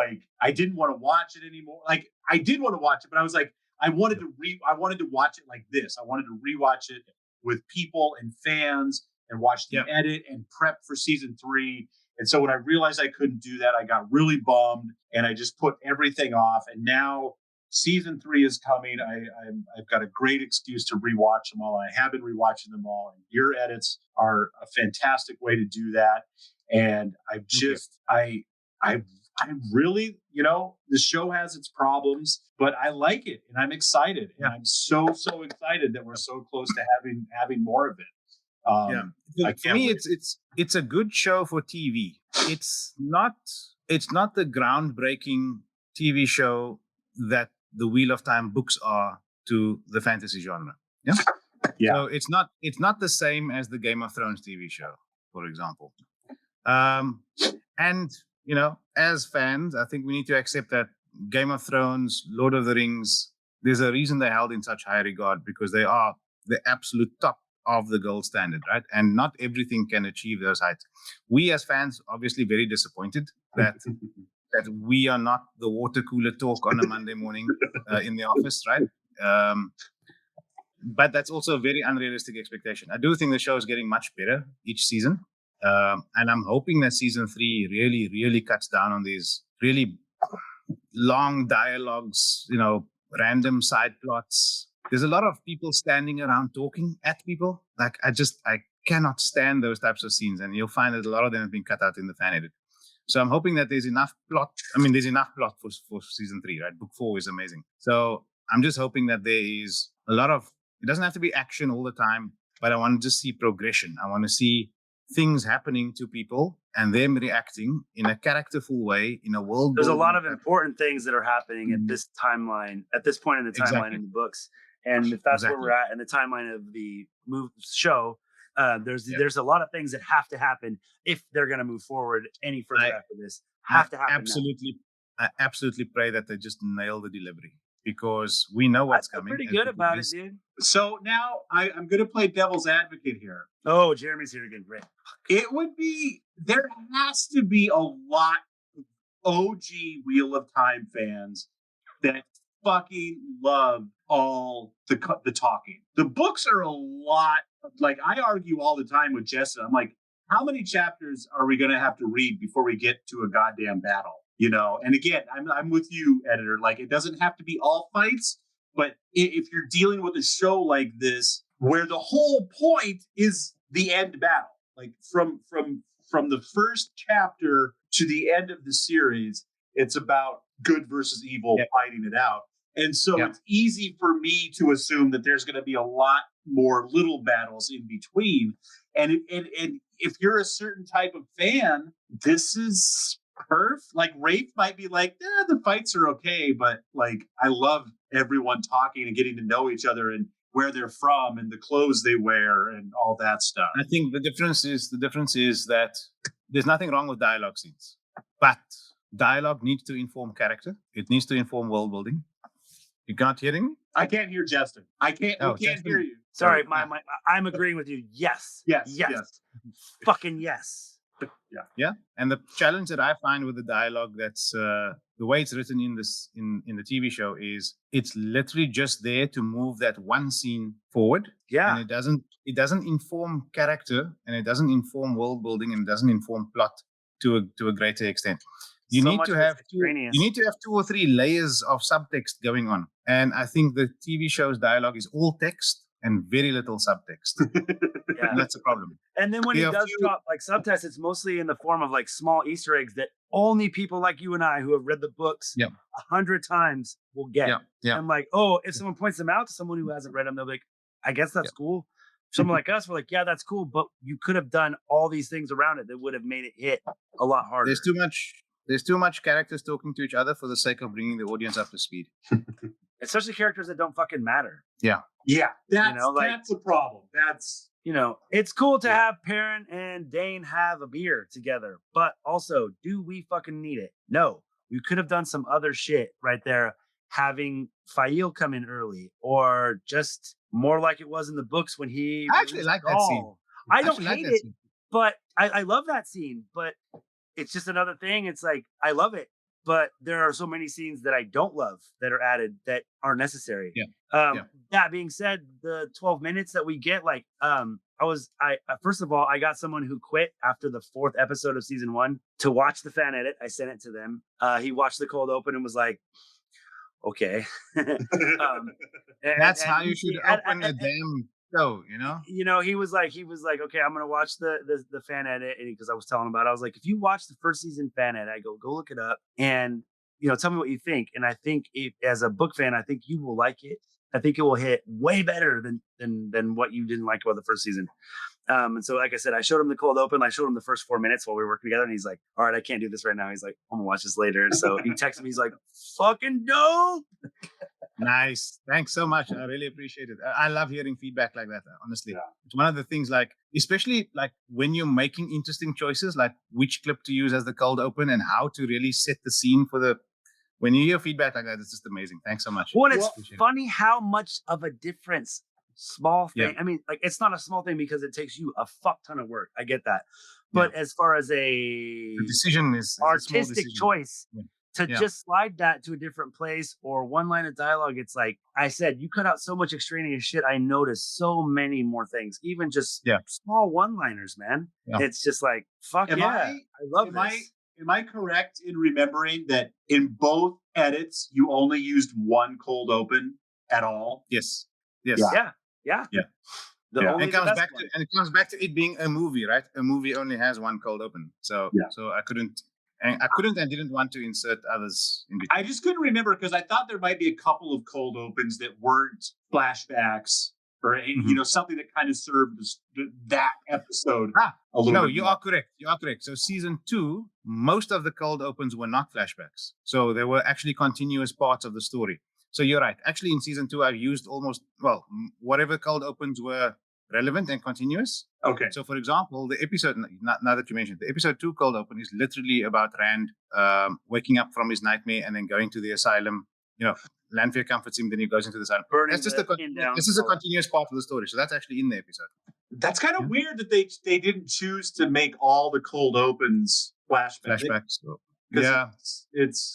I didn't want to watch it anymore. I did want to watch it, but I was like, I wanted to watch it like this. I wanted to rewatch it with people and fans and watch the edit and prep for season 3. And so when I realized I couldn't do that, I got really bummed and I just put everything off. And now season 3 is coming. I've got a great excuse to rewatch them all. I have been rewatching them all. And your edits are a fantastic way to do that. And I really, the show has its problems, but I like it and I'm excited. And I'm so excited that we're so close to having more of it. For me, it's a good show for TV. It's not the groundbreaking TV show that the Wheel of Time books are to the fantasy genre. Yeah. So it's not the same as the Game of Thrones TV show, for example. And as fans, I think we need to accept that Game of Thrones, Lord of the Rings, there's a reason they're held in such high regard because they are the absolute top of the gold standard, right? And not everything can achieve those heights. We as fans, obviously very disappointed that we are not the water cooler talk on a Monday morning in the office, right? But that's also a very unrealistic expectation. I do think the show is getting much better each season. And I'm hoping that season 3 really, really cuts down on these really long dialogues, random side plots. There's a lot of people standing around talking at people. I cannot stand those types of scenes, and you'll find that a lot of them have been cut out in the fan edit. So I'm hoping that there's enough plot. I mean, there's enough plot for season 3, right? Book 4 is amazing. So I'm just hoping that there is a lot of. It doesn't have to be action all the time, but I want to just see progression. I want to see things happening to people and them reacting in a characterful way in a world. There's a lot of important things that are happening at this timeline, at this point in the timeline in the books. And if that's where we're at in the timeline of the show, there's a lot of things that have to happen if they're going to move forward any further after this. Have to happen. Absolutely. I absolutely pray that they just nail the delivery, because we know what's coming. Pretty good about it, dude. So now I'm going to play devil's advocate here. Oh, Jeremy's here again. Great. It would be, there has to be a lot of OG Wheel of Time fans that fucking love all the talking. The books are a lot, like I argue all the time with Jessa. I'm like, how many chapters are we going to have to read before we get to a goddamn battle? You know, and again, I'm with you, editor. Like, it doesn't have to be all fights, but if you're dealing with a show like this, where the whole point is the end battle, like from the first chapter to the end of the series, it's about good versus evil fighting it out. And so it's easy for me to assume that there's going to be a lot more little battles in between. And if you're a certain type of fan, this is perf. Like, Rafe might be like, the fights are okay, but like, I love everyone talking and getting to know each other and where they're from and the clothes they wear and all that stuff. I think the difference is that there's nothing wrong with dialogue scenes, but dialogue needs to inform character. It needs to inform world building. You can't hear me? I can't hear Justin. I can't. We can't hear you. Sorry, I'm agreeing with you. Yes. Fucking yes. Yeah. And the challenge that I find with the dialogue, that's the way it's written in the TV show, is it's literally just there to move that one scene forward. Yeah. And it doesn't inform character, and it doesn't inform world building, and it doesn't inform plot to a greater extent. You need to have 2 or 3 layers of subtext going on. And I think the TV show's dialogue is all text and very little subtext. And that's a problem. And then when he does drop like subtext, it's mostly in the form of like small Easter eggs that only people like you and I who have read the books 100 times will get. And like, if someone points them out to someone who hasn't read them, they'll be like, I guess that's cool. Someone like us, we're like, yeah, that's cool. But you could have done all these things around it that would have made it hit a lot harder. There's too much characters talking to each other for the sake of bringing the audience up to speed. Especially characters that don't fucking matter. Yeah. That's a problem. That's, it's cool to have Perrin and Dane have a beer together, but also, do we fucking need it? No. We could have done some other shit right there, having Fail come in early, or just more like it was in the books when he. I actually like that scene. I don't hate it, but I love that scene, but it's just another thing. It's like, I love it, but there are so many scenes that I don't love that are added that aren't necessary. That being said, the 12 minutes that we get, like, first of all, I got someone who quit after the 4th episode of season 1 to watch the fan edit. I sent it to them. He watched the cold open and was like, okay. That's how you should open a damn show, he was like, okay, I'm gonna watch the fan edit, because I was telling him about it. I was like, if you watch the first season fan edit, I go look it up and tell me what you think. And I think as a book fan, I think you will like it. I think it will hit way better than what you didn't like about the first season. And so, like I said, I showed him the cold open. I showed him the first 4 minutes while we were working together, and he's like, all right, I can't do this right now. He's like, I'm gonna watch this later. And so he texted me. He's like, fucking dope. Nice. Thanks so much. I really appreciate it. I love hearing feedback like that, honestly. It's one of the things, like, especially like when you're making interesting choices, like which clip to use as the cold open and how to really set the scene when you hear feedback like that, it's just amazing. Thanks so much. Well, it's funny how much of a difference small thing. I mean, like, it's not a small thing because it takes you a fuck ton of work. I get that. But as far as the decision is artistic choice to just slide that to a different place or one line of dialogue, it's like I said, you cut out so much extraneous shit. I noticed so many more things, even just small one-liners, man. It's just like, fuck I love this. Am I correct in remembering that in both edits, you only used one cold open at all? Yes. Yeah. Only And the best one. it comes back to it being a movie, right? A movie only has one cold open, so I couldn't and didn't want to insert others in between. I just couldn't remember because I thought there might be a couple of cold opens that weren't flashbacks or something that kind of served that episode a little bit. No, you are correct. So season 2, most of the cold opens were not flashbacks, so they were actually continuous parts of the story. So you're right. Actually, in season 2, I've used whatever cold opens were relevant and continuous. Okay. So, for example, the episode, now that you mentioned, the episode 2 cold open is literally about Rand waking up from his nightmare and then going to the asylum. Landf comforts him, then he goes into the asylum. This is a continuous part of the story. So that's actually in the episode. That's kind of weird that they didn't choose to make all the cold opens flashbacks. Yeah,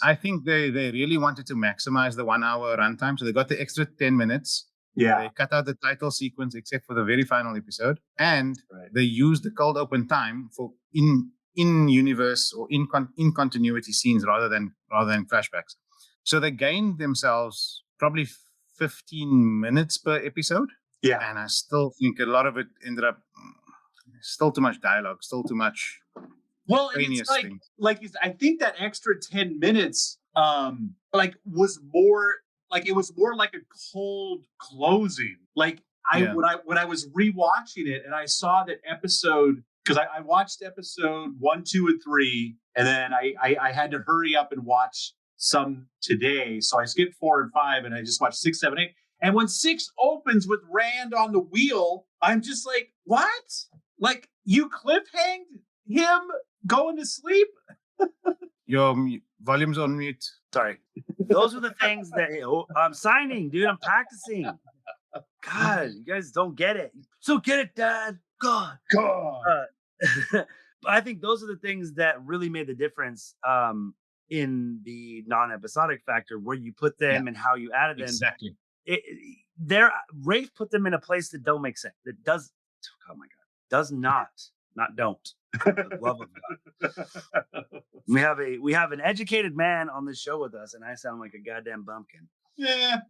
I think they really wanted to maximize the 1 hour runtime, so they got the extra 10 minutes. Yeah, they cut out the title sequence except for the very final episode, and they used the cold open time for in universe or in continuity scenes rather than flashbacks. So they gained themselves probably 15 minutes per episode. Yeah, and I still think a lot of it ended up still too much dialogue, still too much. Well, it's I think that extra 10 minutes was more like it was more like a cold closing. When I was rewatching it and I saw that episode, because I watched episode 1, 2, and 3, and then I had to hurry up and watch some today. So I skipped 4 and 5 and I just watched 6, 7, 8. And when 6 opens with Rand on the wheel, I'm just like, what? Like, you cliffhanged him going to sleep? Your volume's on mute. Sorry. Those are the things that I'm signing, dude. I'm practicing. God, you guys don't get it. So get it, Dad. God. I think those are the things that really made the difference in the non-episodic factor, where you put them and how you added them. Exactly. Rafe put them in a place that don't make sense. That does. Oh my God. Does not don't. For the love of God. We have an educated man on the show with us, and I sound like a goddamn bumpkin. Yeah.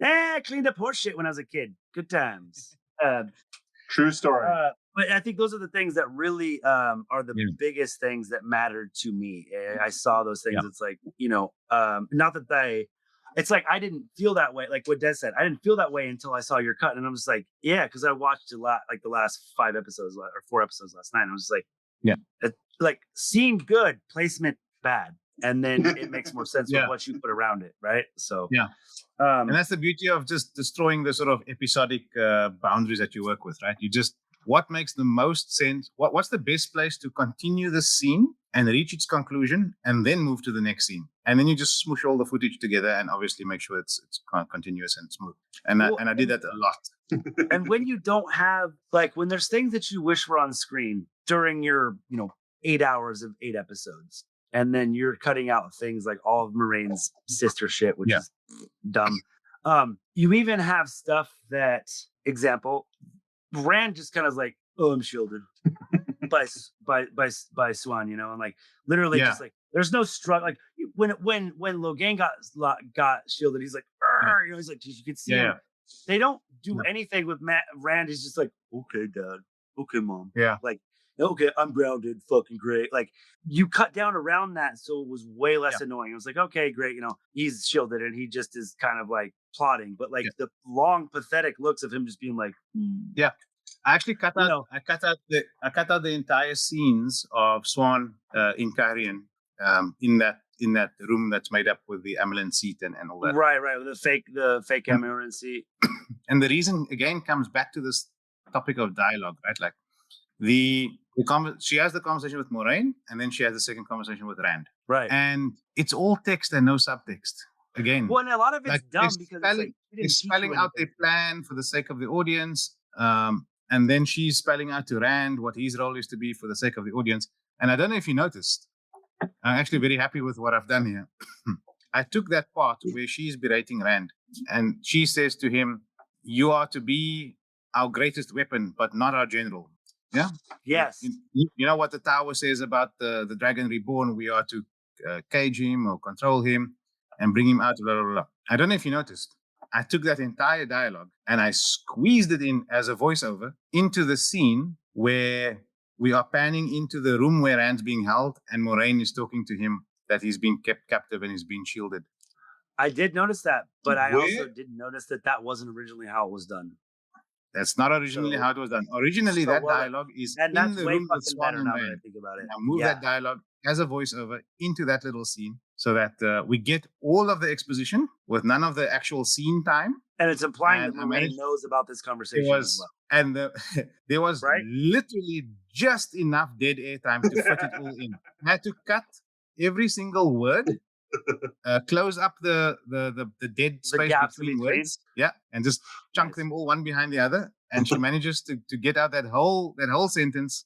I cleaned up horse shit when I was a kid. Good times. True story. But I think those are the things that really are the biggest things that mattered to me. I saw those things. It's like, not that it's like I didn't feel that way. Like what Des said, I didn't feel that way until I saw your cut. And I'm just like, because I watched a lot, like the last 5 episodes or 4 episodes last night. And I was just like, like scene good, placement bad. And then it makes more sense with what you put around it, right? So and that's the beauty of just destroying the sort of episodic boundaries that you work with, right? You just, what makes the most sense? What's the best place to continue the scene and reach its conclusion, and then move to the next scene? And then you just smoosh all the footage together and obviously make sure it's continuous and smooth. And I did that a lot. And when you don't have, like, when there's things that you wish were on screen during your 8 hours of 8 episodes, and then you're cutting out things like all of Morain's sister shit, which is dumb. You even have stuff that, example, Rand just kind of like, oh, I'm shielded by Swan, and like literally just like there's no struggle. Like when Lowain got shielded, he's like, he's like, you could see him. They don't do anything with Rand. Is just like, okay, Dad, okay, Mom, like, okay, I'm grounded, fucking great. Like, you cut down around that, so it was way less annoying. It was like, okay, great, he's shielded and he just is kind of like plotting, but like the long pathetic looks of him just being like, I actually cut out. I cut out the entire scenes of Swan in Carrion in that room that's made up with the Amelin seat and all that. Right, the fake Amelin seat. And the reason again comes back to this topic of dialogue, right? Like she has the conversation with Morain, and then she has the second conversation with Rand. Right. And it's all text and no subtext. Again. Well, and a lot of it's dumb because it's spelling out their plan for the sake of the audience. And then she's spelling out to Rand what his role is to be for the sake of the audience. And I don't know if you noticed, I'm actually very happy with what I've done here. I took that part where she's berating Rand, and she says to him, you are to be our greatest weapon, but not our general. Yeah. Yes. You know what the Tower says about the Dragon Reborn? We are to cage him or control him and bring him out. Blah, blah, blah. I don't know if you noticed. I took that entire dialogue and I squeezed it in as a voiceover into the scene where we are panning into the room where Rand's being held and Morain is talking to him that he's being kept captive and he's being shielded. I did notice that, but I Where? also didn't notice that wasn't originally how it was done. That's not originally how it was done. Originally, that dialogue is and in that's the way room with fucking Swan better and now that I Rand. think about it. Now move that dialogue as a voiceover into that little scene so that we get all of the exposition with none of the actual scene time. And it's implying And that Morain knows about this conversation as well. And there was Right? literally just enough dead air time to fit it all in. I had to cut every single word, close up the dead space gaps between between. words, and just chunk them all one behind the other. And she manages to get out that whole sentence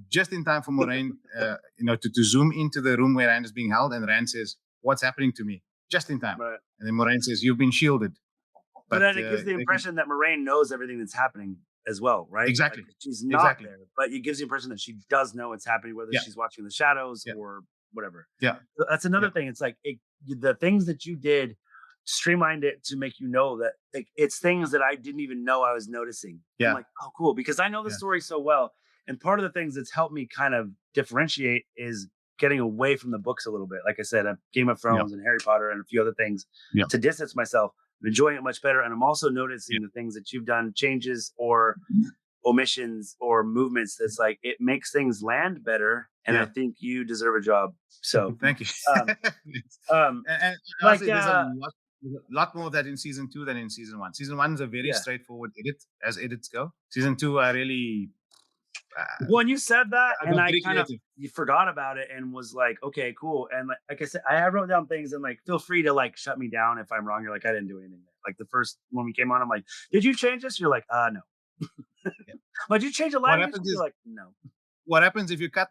just in time for Morain, to zoom into the room where Rand is being held, and Rand says, "What's happening to me?" Just in time. Right. And then Morain says, "You've been shielded." But then it gives the impression that Morain knows everything that's happening as well, right? Exactly. Like, she's not there, but it gives the impression that she does know what's happening, whether she's watching the shadows or whatever. Yeah. So that's another thing. It's like the things that you did streamlined it to make you know that it's things that I didn't even know I was noticing. Yeah. I'm like, oh, cool. Because I know the story so well. And part of the things that's helped me kind of differentiate is getting away from the books a little bit. Like I said, Game of Thrones and Harry Potter and a few other things to distance myself. I'm enjoying it much better. And I'm also noticing the things that you've done, changes or omissions or movements. That's like, it makes things land better. And I think you deserve a job. So thank you. And like, there's a lot more of that in season 2 than in season 1. Season 1 is a very straightforward edit as edits go. Season 2, I really... when you said that, and I kind of you forgot about it and was like, okay, cool. And like I said, I wrote down things and like, feel free to like shut me down if I'm wrong. You're like, I didn't do anything. Like the first when we came on, I'm like, did you change this? You're like, no. But you change a lot of You're like, no. What happens if you cut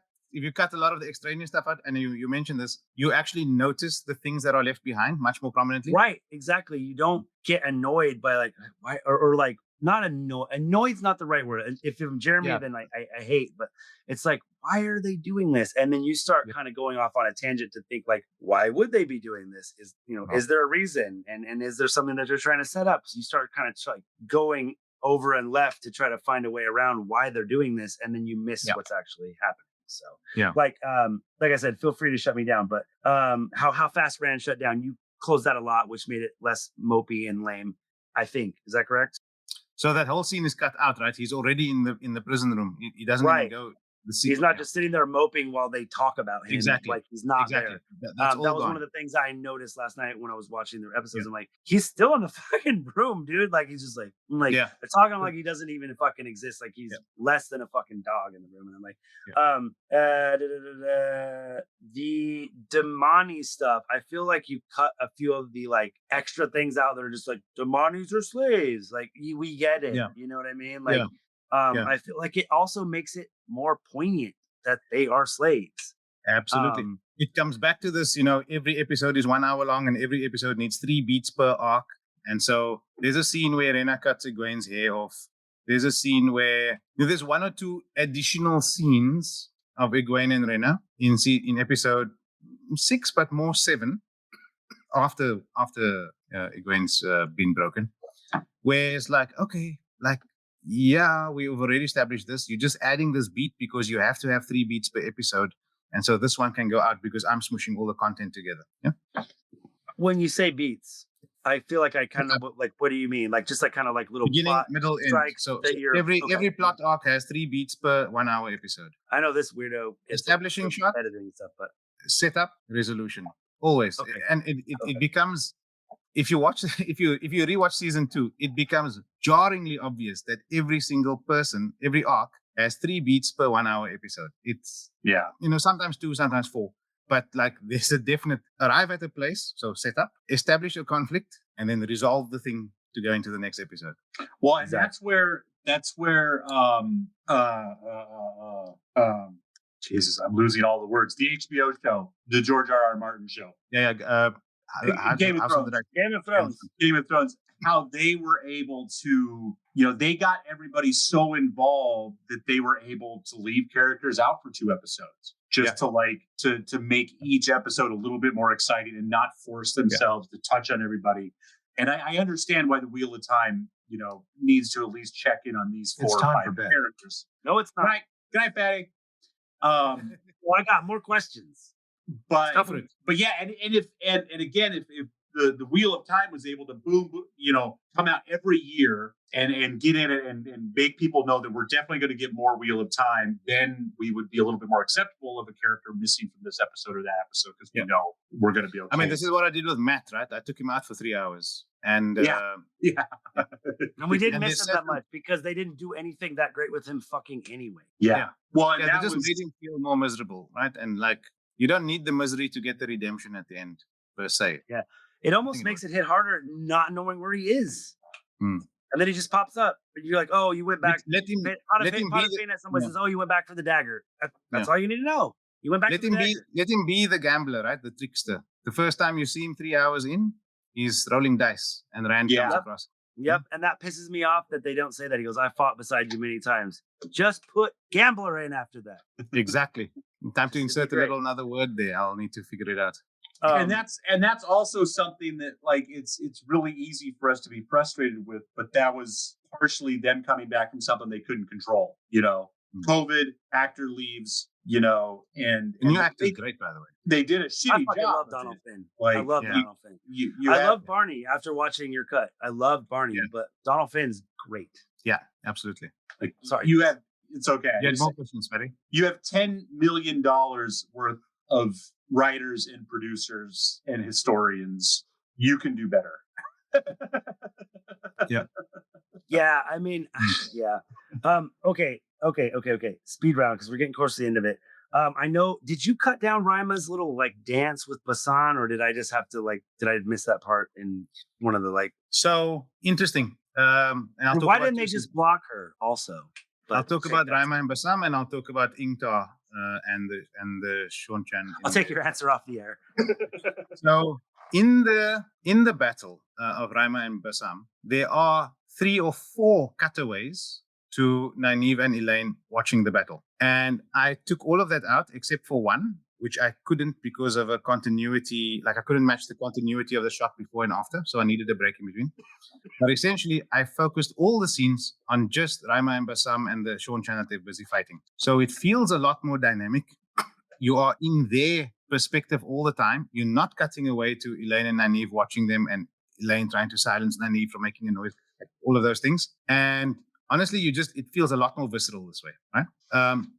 a lot of the extraneous stuff out, and you mentioned this, you actually notice the things that are left behind much more prominently. Right, exactly. You don't get annoyed by like why or like not annoyed. Annoyed's not the right word. If I'm Jeremy, then I hate. But it's like, why are they doing this? And then you start kind of going off on a tangent to think like, why would they be doing this? Is there a reason? And is there something that they're trying to set up? So you start kind of like going over and left to try to find a way around why they're doing this, and then you miss what's actually happening. So like I said, feel free to shut me down. But how fast Rand shut down, you closed that a lot, which made it less mopey and lame, I think. Is that correct? So that whole scene is cut out, right? He's already in the prison room. He doesn't even go. He's not just sitting there moping while they talk about him. Exactly. Like he's not there. That was one of the things I noticed last night when I was watching the episodes. I'm like, he's still in the fucking room, dude. Like he's just like, they're talking like he doesn't even fucking exist. Like he's less than a fucking dog in the room. And I'm like, the Damani stuff. I feel like you cut a few of the like extra things out that are just like Damanis are slaves. Like we get it. Yeah. You know what I mean? Like, I feel like it also makes it more poignant that they are slaves. Absolutely. It comes back to this, every episode is 1 hour long and every episode needs 3 beats per arc. And so there's a scene where Rena cuts Egwene's hair off. There's a scene where there's 1 or 2 additional scenes of Egwene and Rena in episode 6, but more 7 after Egwene's been broken. Where it's like, okay, like, yeah, we've already established this. You're just adding this beat because you have to have 3 beats per episode. And so this one can go out because I'm smushing all the content together. Yeah. When you say beats, I feel like I kind of like, what do you mean? Like just like kind of like little beginning, plot middle, end. So every plot arc has 3 beats per 1 hour episode. I know this weirdo establishing shot, editing stuff, but setup, resolution, always. Okay. And it becomes. If you rewatch season 2, it becomes jarringly obvious that every single person, every arc has 3 beats per 1 hour episode. It's sometimes 2, sometimes 4, but like there's a definite arrive at a place. So set up, establish a conflict, and then resolve the thing to go into the next episode. Well, and that's where Jesus, I'm losing all the words. The HBO show, the George R.R. Martin show. Game of Thrones, how they were able to, they got everybody so involved that they were able to leave characters out for 2 episodes just to make each episode a little bit more exciting and not force themselves to touch on everybody. And I understand why the Wheel of Time, needs to at least check in on these 4 or 5 characters. No, it's not. Good night, Fatty. Well, I got more questions. But yeah, and again, if the Wheel of Time was able to come out every year and get in it and make people know that we're definitely going to get more Wheel of Time, then we would be a little bit more acceptable of a character missing from this episode or that episode, because we know we're going to be okay. I mean, this is what I did with Matt, right? I took him out for 3 hours. And and we didn't miss him that much because they didn't do anything that great with him fucking anyway. Yeah. Well, they just made him feel more miserable, right? And like, you don't need the misery to get the redemption at the end, per se. Yeah. It almost makes it hit harder not knowing where he is. And then he just pops up. And you're like, oh, you went back. Let him someone says, oh, you went back for the dagger. That's all you need to know. You went back for the dagger. Let him be the gambler, right? The trickster. The first time you see him 3 hours in, he's rolling dice and Rand comes across. Yep. And that pisses me off that they don't say that. He goes, I fought beside you many times. Just put gambler in after that. Exactly. Time to insert another word there. I'll need to figure it out. And that's also something that, like, it's really easy for us to be frustrated with, but that was partially them coming back from something they couldn't control. COVID, actor leaves, and the new actor's great, by the way. They did a shitty job. I love Donald Finn. Like, I love Donald Finn. I love Barney after watching your cut. I love Barney, but Donald Finn's great. Yeah, absolutely. Like, sorry, it's okay. You had more questions, Betty. You have $10 million worth of writers and producers and historians. You can do better. Yeah, I mean, okay. Speed round, because we're getting close to the end of it. I know, did you cut down Ryma's little like dance with Basan, or did I just have to did I miss that part in one of the So interesting. And why didn't they just block her also? I'll talk about Ryma and Basam, and I'll talk about Ingtar and the Sean-chan. I'll take your answer off the air. So in the battle of Ryma and Basam, there are 3 or 4 cutaways to Nynaeve and Elaine watching the battle. And I took all of that out except for one, which I couldn't because of a continuity. Like, I couldn't match the continuity of the shot before and after, so I needed a break in between. But essentially, I focused all the scenes on just Ryma and Basam and the Sean-chan that they're busy fighting. So it feels a lot more dynamic. You are in their perspective all the time. You're not cutting away to Elaine and Nynaeve watching them, and Elaine trying to silence Nynaeve from making a noise, like all of those things. And honestly, it feels a lot more visceral this way, right?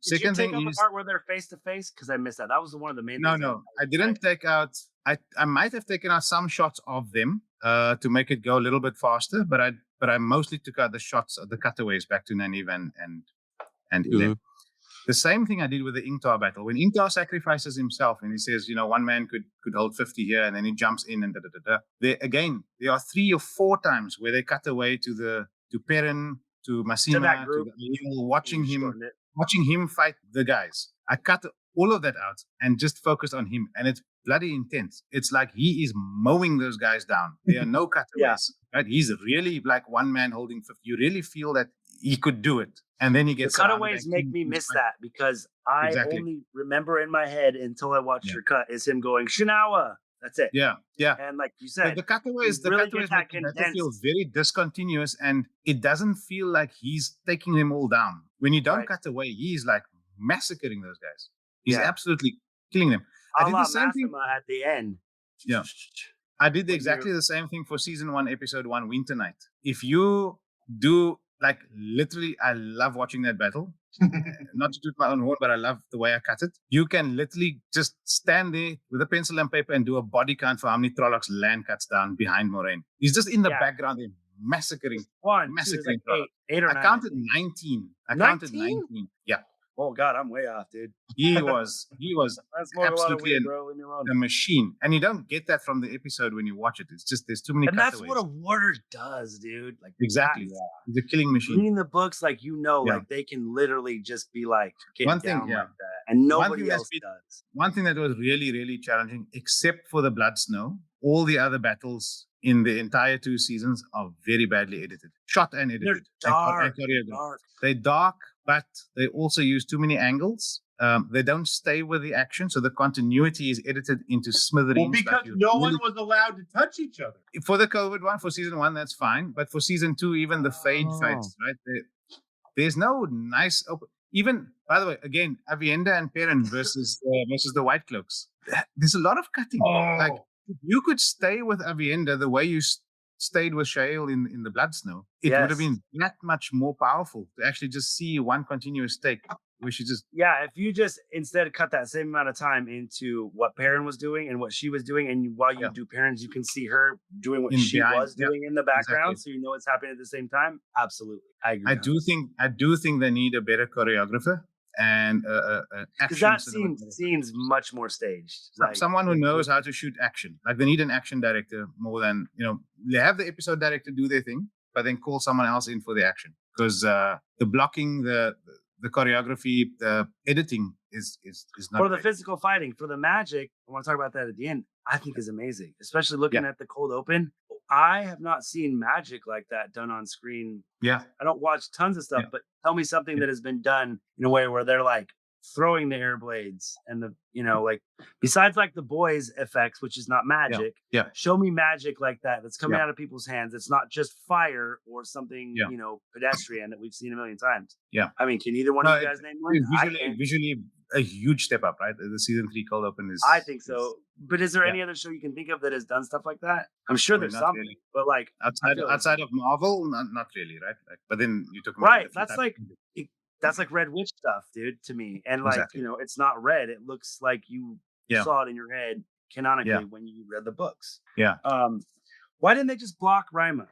Second thing is the part where they're face to face, because I missed that. That was one of the main. No, I didn't take out. I might have taken out some shots of them to make it go a little bit faster, but I mostly took out the shots of the cutaways back to Nynaeve and Elaine. The same thing I did with the Ingtar battle. When Ingtar sacrifices himself and he says, one man could hold 50 here, and then he jumps in and There are 3 or 4 times where they cut away to Perrin, to Massima, to watching him fight the guys. I cut all of that out and just focused on him, and it's bloody intense. It's like he is mowing those guys down. There are no cutaways. Right? He's really like one man holding 50. You really feel that he could do it, and then he gets the cutaways make me miss that, because I only remember in my head until I watched your cut is him going Shinawa. That's it. Yeah. And like you said, the cutaways feel very discontinuous, and it doesn't feel like he's taking them all down. When you don't cut away, he's like massacring those guys. He's absolutely killing them. I did the same thing at the end. Yeah. I did exactly the same thing for season 1, episode 1, Winter Night. If you do, like, literally, I love watching that battle. Not to toot my own horn, but I love the way I cut it. You can literally just stand there with a pencil and paper and do a body count for how many Trollocs Land cuts down behind Morain. He's just in the background there, massacring. Massacring. Like 8 or 9. I counted 19. Counted 19. Yeah. Oh God, I'm way off, dude. He was absolutely a machine, and you don't get that from the episode when you watch it. It's just there's too many. And cutaways. That's what a warder does, dude. Like exactly, he's a killing machine. Reading the books, like like they can literally just be like getting down like that, and nobody else does. One thing that was really, really challenging, except for the Blood Snow, all the other battles in the entire 2 seasons are very badly edited, shot and edited. They're dark. They're dark, but they also use too many angles. They don't stay with the action, so the continuity is edited into smithereens. Well, because no one was allowed to touch each other. For the COVID one, for season 1, that's fine. But for season 2, even the fade fights, right? There's no nice open. Even, by the way, again, Avienda and Perrin versus the White Cloaks. There's a lot of cutting. Like, if you could stay with Avienda the way you stayed with Shael in the Blood Snow, it would have been that much more powerful to actually just see one continuous take. We should just if you just instead cut that same amount of time into what Perrin was doing and what she was doing, and while you do Perrin's, you can see her doing what she was doing in the background, so you know what's happening at the same time. Absolutely, I agree. I do think they need a better choreographer and because that seems much more staged. Like, someone who knows how to shoot action. Like, they need an action director more than they have the episode director do their thing, but then call someone else in for the action, because the blocking, the choreography, the editing is not for the physical fighting. For the magic, I want to talk about that at the end. I think is amazing, especially looking at the cold open. I have not seen magic like that done on screen. Yeah, I don't watch tons of stuff, but tell me something that has been done in a way where they're like throwing the air blades and the like, besides like the boys effects, which is not magic. Show me magic like that's coming out of people's hands. It's not just fire or something pedestrian that we've seen a million times. I mean, can either one of you guys name one? Visually a huge step up, right? The season 3 cold open is, I think so. But is there any other show you can think of that has done stuff like that? I'm sure there's something, really. But like outside of Marvel, not really, right? Like, but then you took that's like Red Witch stuff, dude, to me. And like, it's not red. It looks like you saw it in your head canonically when you read the books. Why didn't they just block Rima?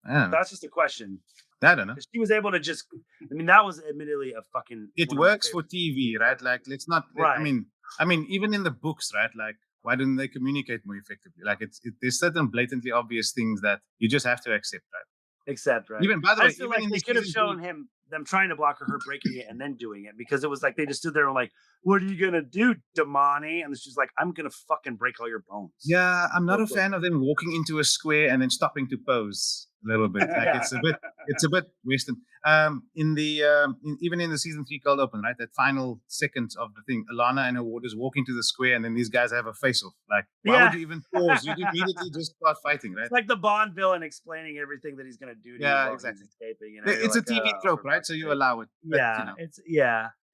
That's just a question. I don't know. She was able to just. I mean, that was admittly a fucking. It works for TV, right? Like, let's not. Right. I mean, even in the books, right? Like, why didn't they communicate more effectively? Like, there's certain blatantly obvious things that you just have to accept, right? Accept, right? Even, by the way, I feel like they could have shown them trying to block her breaking it and then doing it, because it was like they just stood there and like, "What are you gonna do, Damani?" And she's like, "I'm gonna fucking break all your bones." Yeah, I'm not a fan of them walking into a square and then stopping to pose a little bit. Like, it's a bit Western. Even in the season 3 cold open, right? That final seconds of the thing, Alana and her warders walk into the square, and then these guys have a face-off. Like, why would you even pause? You immediately just start fighting, right? It's like the Bond villain explixing everything that he's gonna do to you exactly. Escaping. It's a TV trope, right? So you allow it. But,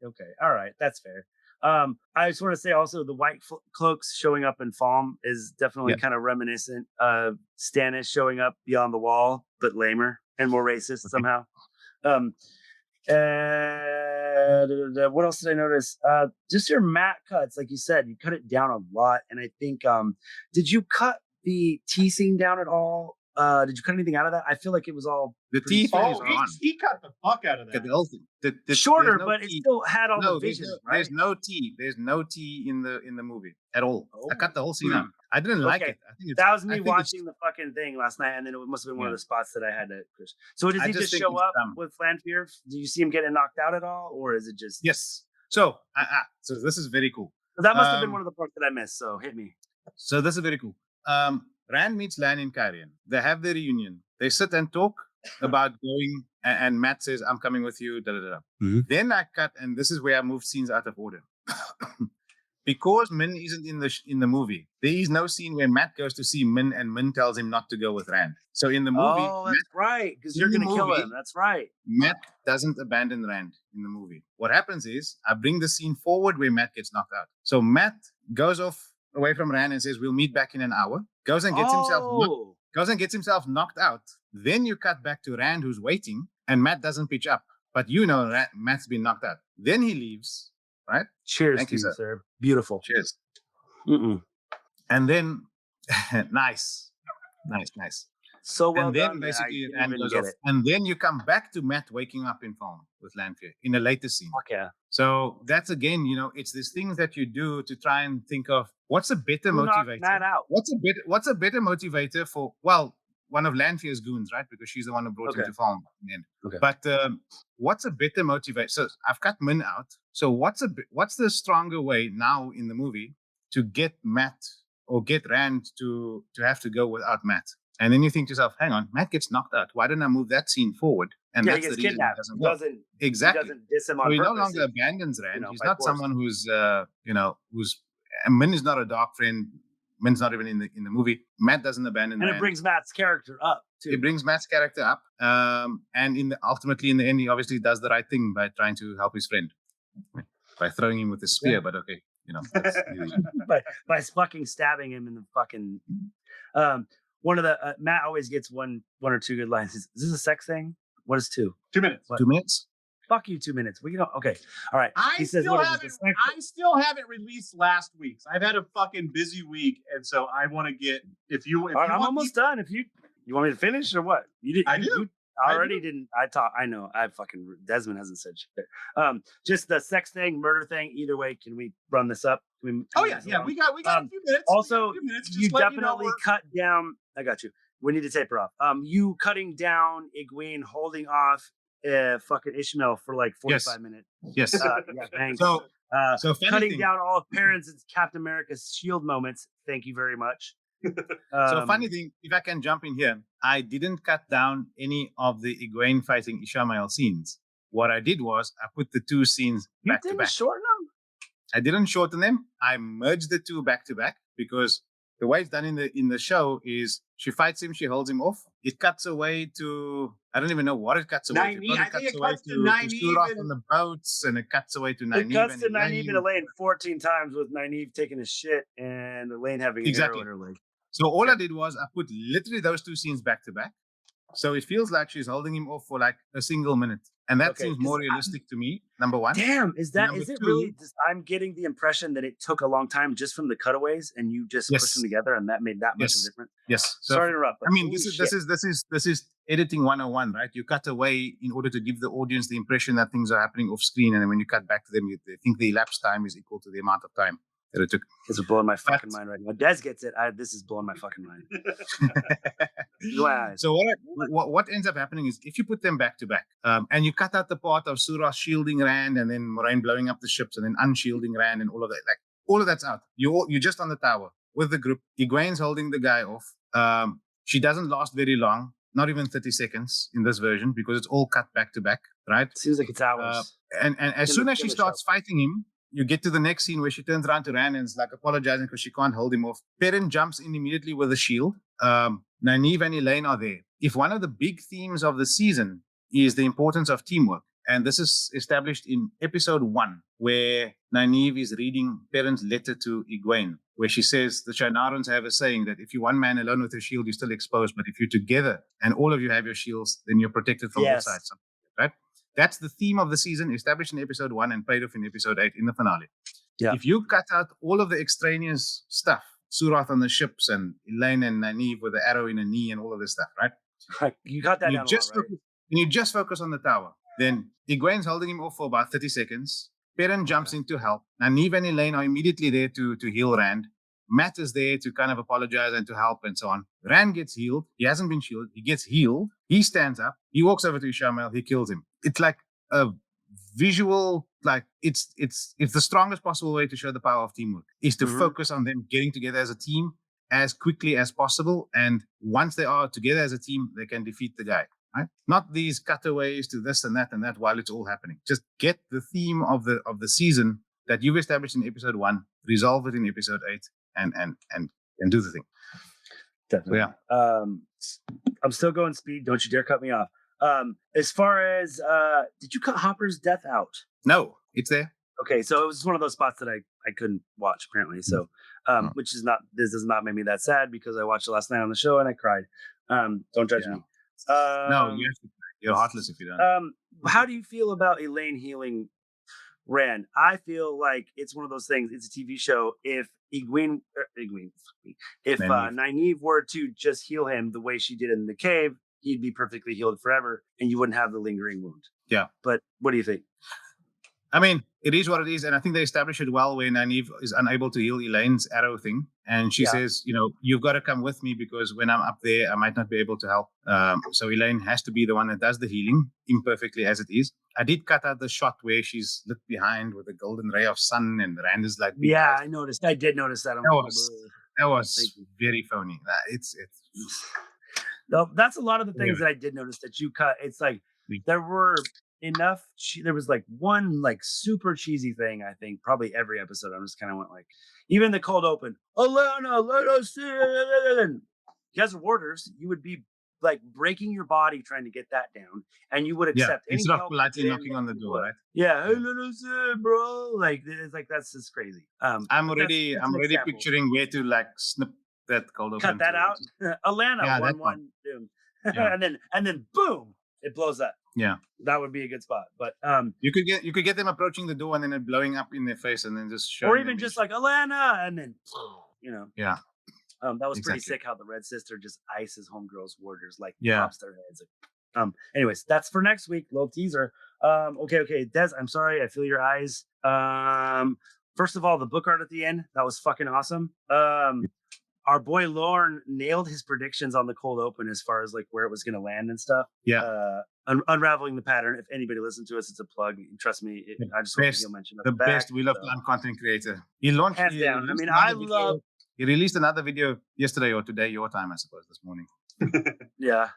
Okay, all right, that's fair. I just want to say also the white cloaks showing up in Falm is definitely kind of reminiscent of Stannis showing up beyond the wall, but lamer and more racist somehow. What else did I notice? Just your matte cuts, like you said, you cut it down a lot, and I think did you cut the T scene down at all? Did you cut anything out of that? I feel like it was all the T. He cut the fuck out of that. The whole thing. The shorter, but it still had all the vision. Right? There's no T. There's no T in the movie at all. I cut the whole scene out. I didn't like it. I think that was me watching the fucking thing last night, and then it must have been one of the spots that I had to push. So does he just show up with Landf? Do you see him getting knocked out at all, or is it just yes? So this is very cool. That must have been one of the parts that I missed. So hit me. So this is very cool. Rand meets Lan in Carrion. They have their reunion. They sit and talk about going, and Matt says, "I'm coming with you." Da, da, da. Mm-hmm. Then I cut, and this is where I moved scenes out of order. Because Min isn't in the movie, there is no scene where Matt goes to see Min and Min tells him not to go with Rand. So in the movie, that's right, because you're going to kill him. That's right. Matt doesn't abandon Rand in the movie. What happens is I bring the scene forward where Matt gets knocked out. So Matt goes off away from Rand and says, "We'll meet back in an hour." Goes and gets himself knocked out. Then you cut back to Rand, who's waiting, and Matt doesn't pitch up. But Matt's been knocked out. Then he leaves, right? Cheers. Thank you, sir. Beautiful. Cheers. Mm-mm. And then, nice. So well and then done. Basically, Rand goes off. And then you come back to Matt waking up in Falm with Landf in a later scene. Okay. So that's again, it's these things that you do to try and think of what's a better motivator. Matt out. What's a better motivator for one of Landfear's goons, right? Because she's the one who brought him to Falm. Okay. But what's a better motivator? So I've cut Min out. So what's the stronger way now in the movie to get Matt or get Rand to have to go without Matt? And then you think to yourself, hang on, Matt gets knocked out. Why didn't I move that scene forward And he that's the gets reason kidnapped. he doesn't go. Exactly. He doesn't diss him on So he purpose. no longer abandons Rand. He's by not force. someone who's Min is not a dark friend. Min's not even in the movie. Matt doesn't abandon And Rand. it brings Matt's character up too. It brings Matt's character up. And ultimately in the end, he obviously does the right thing by trying to help his friend. By throwing him with a spear, but okay. That's by fucking stabbing him in the fucking one of the Matt always gets one or two good lines. Is this a sex thing? What is 2? 2 minutes. What? 2 minutes? Fuck you, 2 minutes. We don't. Okay, all right. I still haven't released last week's. I've had a fucking busy week, and so I want to get. I'm almost done. If you want me to finish or what? You did. I do. You already didn't. I know. I fucking Desmond hasn't said shit. Just the sex thing, murder thing. Either way, can we run this up? Yeah. We got a few minutes. Also, you Just definitely cut down. I got you. We need to taper off. You cutting down Egwene, holding off fucking Ishmael for like 45 minutes. Yes. Yeah, thanks. So cutting down all of Perrin's Captain America's shield moments. Thank you very much. So funny thing, if I can jump in here, I didn't cut down any of the Egwene fighting Ishmael scenes. What I did was I put the 2 scenes back to back. You didn't shorten them? I didn't shorten them. I merged the 2 back to back because the way it's done in the show is she fights him, she holds him off. It cuts away to, I don't even know what it cuts away to. I think it cuts to Nynaeve on the boats, and it cuts away to Nynaeve. It cuts to Nynaeve and Elaine 14 times with Nynaeve taking a shit and Elaine having an arrow in her leg. So all I did was I put literally those 2 scenes back to back. So it feels like she's holding him off for like a single minute. And that seems more realistic to me, number one. Damn, is it really? I'm getting the impression that it took a long time just from the cutaways, and you just pushed them together, and that made that much of a difference. Yes. So, sorry to interrupt. I mean, this is editing 101, right? You cut away in order to give the audience the impression that things are happening off screen, and then when you cut back to them, they think the elapsed time is equal to the amount of time that it took. This is blowing my fucking mind right now. Des gets it. This is blowing my fucking mind. So what ends up happening is if you put them back to back, and you cut out the part of Surah shielding Rand and then Morain blowing up the ships and then unshielding Rand and all of that, like all of that's out. You're just on the tower with the group. Egwene's holding the guy off. She doesn't last very long, not even 30 seconds in this version because it's all cut back to back, right? Seems like it's hours. And as soon as she starts fighting him, you get to the next scene where she turns around to Rand and is like apologizing because she can't hold him off. Perrin jumps in immediately with a shield. Nynaeve and Elaine are there. If one of the big themes of the season is the importance of teamwork, and this is established in episode 1, where Nynaeve is reading Perrin's letter to Egwene, where she says the Shannarans have a saying that if you're one man alone with your shield, you're still exposed, but if you're together and all of you have your shields, then you're protected from all sides. Right? That's the theme of the season, established in episode 1 and paid off in episode 8 in the finale. Yeah. If you cut out all of the extraneous stuff, Surath on the ships and Elaine and Nynaeve with the arrow in her knee and all of this stuff, right? Right. You got that down right? And you just focus on the tower. Then Egwene's holding him off for about 30 seconds. Perrin jumps in to help. Nynaeve and Elaine are immediately there to heal Rand. Matt is there to kind of apologize and to help and so on. Rand gets healed. He hasn't been shielded. He gets healed. He stands up. He walks over to Ishmael. He kills him. It's like a visual, like it's the strongest possible way to show the power of teamwork is to focus on them getting together as a team as quickly as possible. And once they are together as a team, they can defeat the guy. Right? Not these cutaways to this and that while it's all happening. Just get the theme of the season that you've established in episode 1, resolve it in episode 8, and do the thing. Definitely. So, yeah. I'm still going speed. Don't you dare cut me off. As far as did you cut Hopper's death out? No, it's there. Okay, so it was one of those spots that I couldn't watch apparently. So which is not, this does not make me that sad because I watched it last night on the show and I cried. Don't judge me. No, you have to. You're heartless if you don't. How do you feel about Elaine healing Rand? I feel like it's one of those things. It's a TV show. If Nynaeve were to just heal him the way she did in the cave, he'd be perfectly healed forever, and you wouldn't have the lingering wound. Yeah. But what do you think? I mean, it is what it is, and I think they establish it well when Nynaeve is unable to heal Elaine's arrow thing, and she says, you've got to come with me because when I'm up there, I might not be able to help. So Elaine has to be the one that does the healing, imperfectly as it is. I did cut out the shot where she's lit behind with a golden ray of sun, and Rand is like... Yeah, I noticed. I did notice that. That was very phony. No, that's a lot of the things that I did notice that you cut. It's like there were enough. There was like one like super cheesy thing. I think probably every episode. I just kind of went like, even the cold open. Alana, let us in. You guys are warders. You would be like breaking your body trying to get that down, and you would accept any instead of help politely in knocking on the door, right? Yeah, hey, let us in, bro. Like it's like that's just crazy. I'm already example. picturing where to like snip that cold open. Cut that out. Alana, Yeah, that 1-1 doom. Yeah. and then boom, it blows up. Yeah, that would be a good spot. But you could get them approaching the door and then it blowing up in their face and then just or even just like Alana, and then Yeah. That was pretty Exactly. sick how the Red Sister just ices homegirls warders, like Yeah. pops their heads. Anyways, that's for next week. Little teaser. Okay, Des, I'm sorry, I feel your eyes. First of all, the book art at the end, that was fucking awesome. Our boy Lorne nailed his predictions on the cold open as far as like where it was going to land and stuff. Yeah. Unraveling the pattern. If anybody listens to us, it's a plug. Trust me, I just hope you'll mention the best Wheel of Time content creator. He launched. Hands down. I mean, I love. He released another video yesterday or today, your time, I suppose, this morning. Yeah.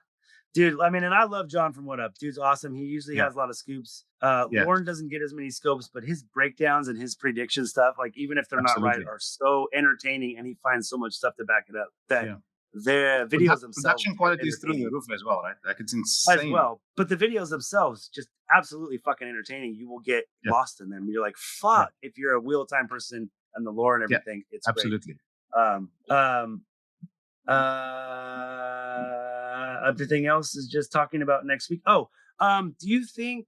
Dude, I mean, and I love John from What Up. Dude's awesome. He usually has a lot of scoops. Lauren doesn't get as many scopes, but his breakdowns and his prediction stuff, like even if they're not right, are so entertaining, and he finds so much stuff to back it up that the videos themselves. Production quality is through the roof as well, right? Like it's insane. As well. But the videos themselves, just absolutely fucking entertaining. You will get lost in them. You're like, fuck, if you're a Wheel of Time person and the lore and everything, it's absolutely. Great. Everything else is just talking about next week. Do you think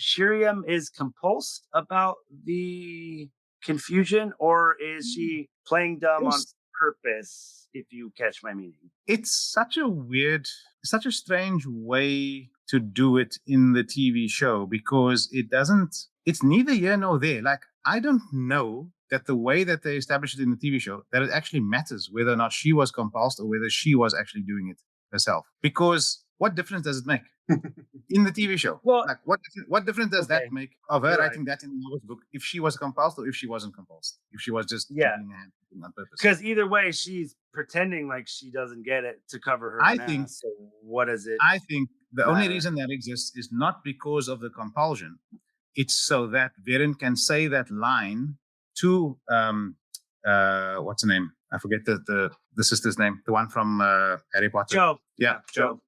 Shiriam is compulsed about the confusion, or is she playing dumb on purpose, if you catch my meaning? It's such a strange way to do it in the TV show because it's neither here nor there. Like, I don't know that the way that they established it in the TV show, that it actually matters whether or not she was compulsed or whether she was actually doing it herself. Because what difference does it make in the TV show? Well, like what difference does that make of her writing that in Noah's book if she was compulsed or if she wasn't compulsed? If she was just giving a hand on purpose? Because either way, she's pretending like she doesn't get it to cover her. I think. So what is it? I think the only reason that exists is not because of the compulsion. It's so that Varen can say that line to what's her name? I forget the sister's name. The one from Harry Potter. Jo. Yeah, Jo.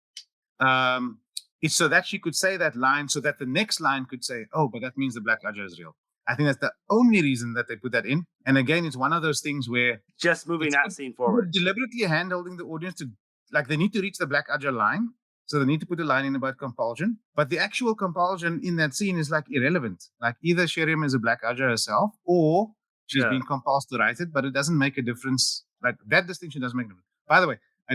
It's so that she could say that line, so that the next line could say, "Oh, but that means the Black Ledger is real." I think that's the only reason that they put that in. And again, it's one of those things where just moving that scene forward, deliberately hand-holding the audience to, like, they need to reach the Black Ledger line. So they need to put a line in about compulsion, but the actual compulsion in that scene is like irrelevant. Like either Shiriam is a Black Ledger herself, or she's being compulsed to write it, but it doesn't make a difference. Like that distinction doesn't make a difference. By the way, I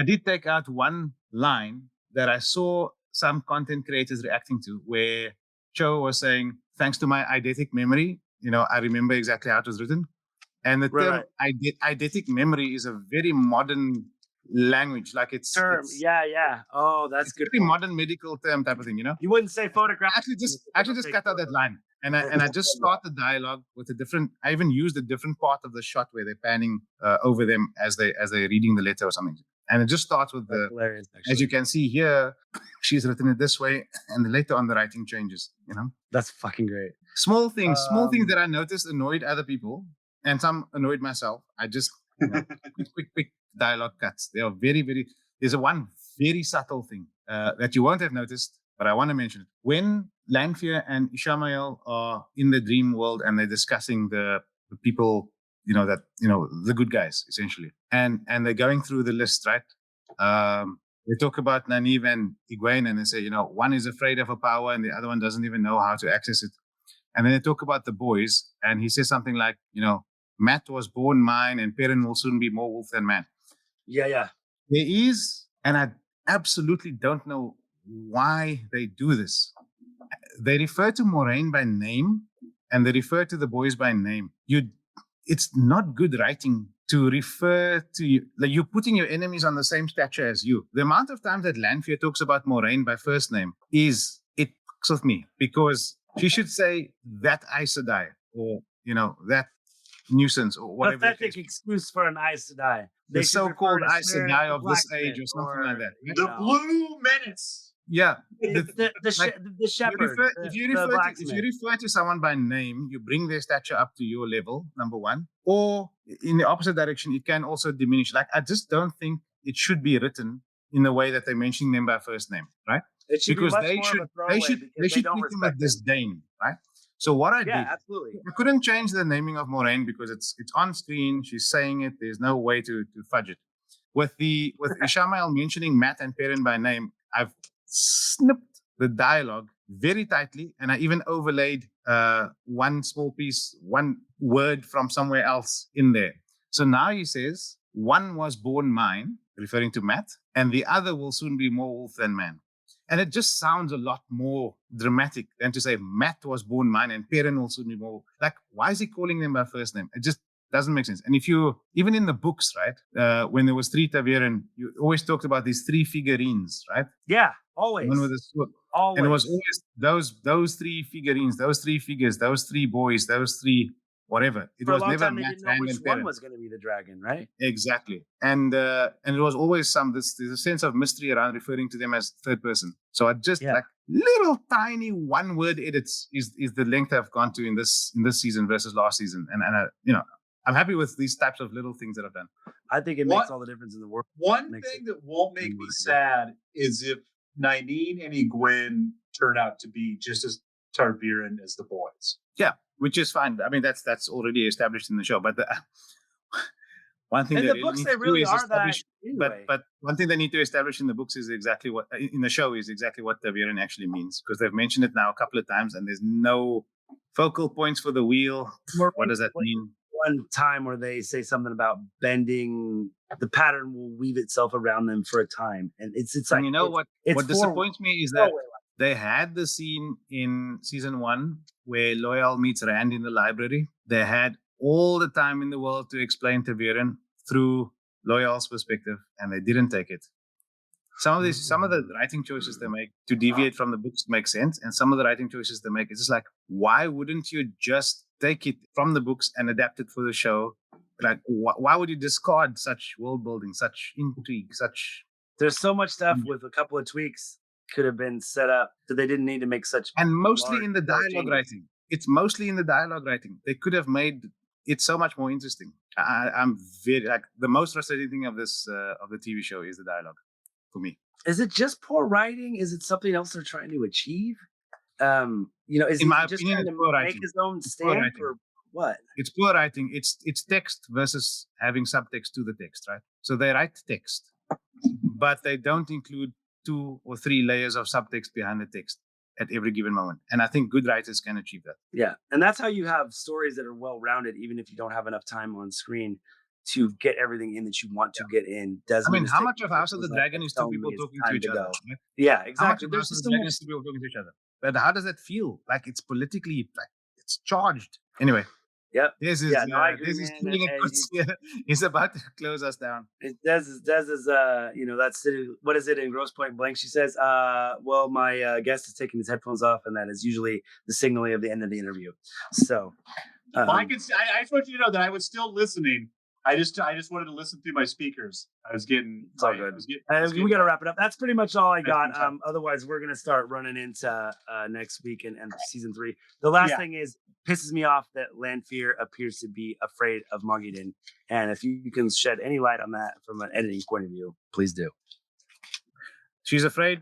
did take out one line that I saw some content creators reacting to, where Cho was saying, "Thanks to my eidetic memory, I remember exactly how it was written." And the term eidetic memory is a very modern language, like it's term. Oh, that's good. Pretty modern medical term type of thing, You wouldn't say photograph. Actually, just cut out that line, and I just start the dialogue with a different. I even used a different part of the shot where they're panning over them as they're reading the letter or something, and it just starts with the. Hilarious, as you can see here, she's written it this way, and later on the writing changes. That's fucking great. Small things that I noticed annoyed other people, and some annoyed myself. I just quick dialogue cuts. They are very, very. There's one very subtle thing that you won't have noticed, but I want to mention it. When Landf and Ishamael are in the dream world and they're discussing the people, the good guys essentially, and they're going through the list, right? They talk about Nynaeve and Egwene, and they say, one is afraid of a power and the other one doesn't even know how to access it. And then they talk about the boys, and he says something like, Matt was born mine, and Perrin will soon be more wolf than man. Yeah. There is, and I absolutely don't know why they do this. They refer to Morain by name, and they refer to the boys by name. It's not good writing to refer to you. Like, you're putting your enemies on the same stature as you. The amount of times that Landf talks about Morain by first name it fucks with me, because she should say that Aes Sedai, or that nuisance, or whatever. Pathetic excuse for an Aes Sedai. The so-called Aes Sedai of this age, or something like that. The Blue Menace. Yeah. The shepherd, If the you blacksmith. refer to someone by name, you bring their stature up to your level, number one. Or in the opposite direction, it can also diminish. Like, I just don't think it should be written in the way that they're mentioning them by first name, right? It should Because be much they more should of a throwaway because they should don't treat them with respect them. disdain, right? So what I Yeah, did, absolutely. I couldn't change the naming of Morain because it's on screen. She's saying it. There's no way to fudge it. With Ishamael mentioning Matt and Perrin by name, I've snipped the dialogue very tightly, and I even overlaid one small piece, one word from somewhere else in there. So now he says, one was born mine, referring to Matt, and the other will soon be more wolf than man. And it just sounds a lot more dramatic than to say Matt was born mine and Perrin will soon be more. Like, why is he calling them by first name? It just doesn't make sense. And if you, even in the books, right, when there was 3 Taviran, you always talked about these 3 figurines, right? Yeah, always. One with a sword. Always. And it was always those 3 figurines, those 3 figures, those 3 boys, those 3 whatever. It For was a long never time, they Matt, didn't know Rand, which and one Perrin. was going to be the dragon, right? Exactly. And it was always there's a sense of mystery around referring to them as third person. So I just like little tiny one word edits is the length I've gone to in this season versus last season. And I, I'm happy with these types of little things that I've done. I think it makes all the difference in the world. One thing that won't make me sad is if Nynaeve and Egwene turn out to be just as Targaryen as the boys. Yeah, which is fine. I mean, that's already established in the show. But one thing in that the really books, needs they to really do is are establish. that anyway. But one thing they need to establish in the books is exactly what in the show is exactly what Targaryen actually means, because they've mentioned it now a couple of times, and there's no focal points for the wheel. What does that mean? One time where they say something about bending, the pattern will weave itself around them for a time, and it's like, and you know what disappoints me is that they had the scene in season 1 where Loial meets Rand in the library. They had all the time in the world to explain Targaryen through Loial's perspective, and they didn't take it. Some of the writing choices they make to deviate from the books make sense, and some of the writing choices they make, it's just like, why wouldn't you just take it from the books and adapt it for the show? Like, why would you discard such world building, such intrigue, such? There's so much stuff with a couple of tweaks could have been set up that they didn't need to make such. And mostly in the dialogue writing. It's mostly in the dialogue writing. They could have made it so much more interesting. I'm very the most frustrating thing of this of the TV show is the dialogue for me. Is it just poor writing? Is it something else they're trying to achieve? Is in my just opinion, trying it's to poor make writing. his own stamp or what? It's poor writing. It's text versus having subtext to the text, right? So they write text, but they don't include 2 or 3 layers of subtext behind the text at every given moment. And I think good writers can achieve that. Yeah. And that's how you have stories that are well-rounded, even if you don't have enough time on screen to get everything in that you want to get in. How much of House of the Dragon is 2 people talking to each other? Right? Yeah, exactly. How much of House of the Dragon is 2 people talking to each other? But how does that feel? Like, it's politically, it's charged. Anyway. Yep. This is he's about to close us down. Des is that's sitting, what is it in Grosse Pointe Blank? She says, well, my guest is taking his headphones off, and that is usually the signaling of the end of the interview. So I just want you to know that I was still listening. I just wanted to listen through my speakers. I was getting. It's all good. We got to wrap it up. That's pretty much all I got. Otherwise, we're gonna start running into next week and season 3. The last thing is, pisses me off that Landf appears to be afraid of Moyen, and if you can shed any light on that from an editing point of view, please do. She's afraid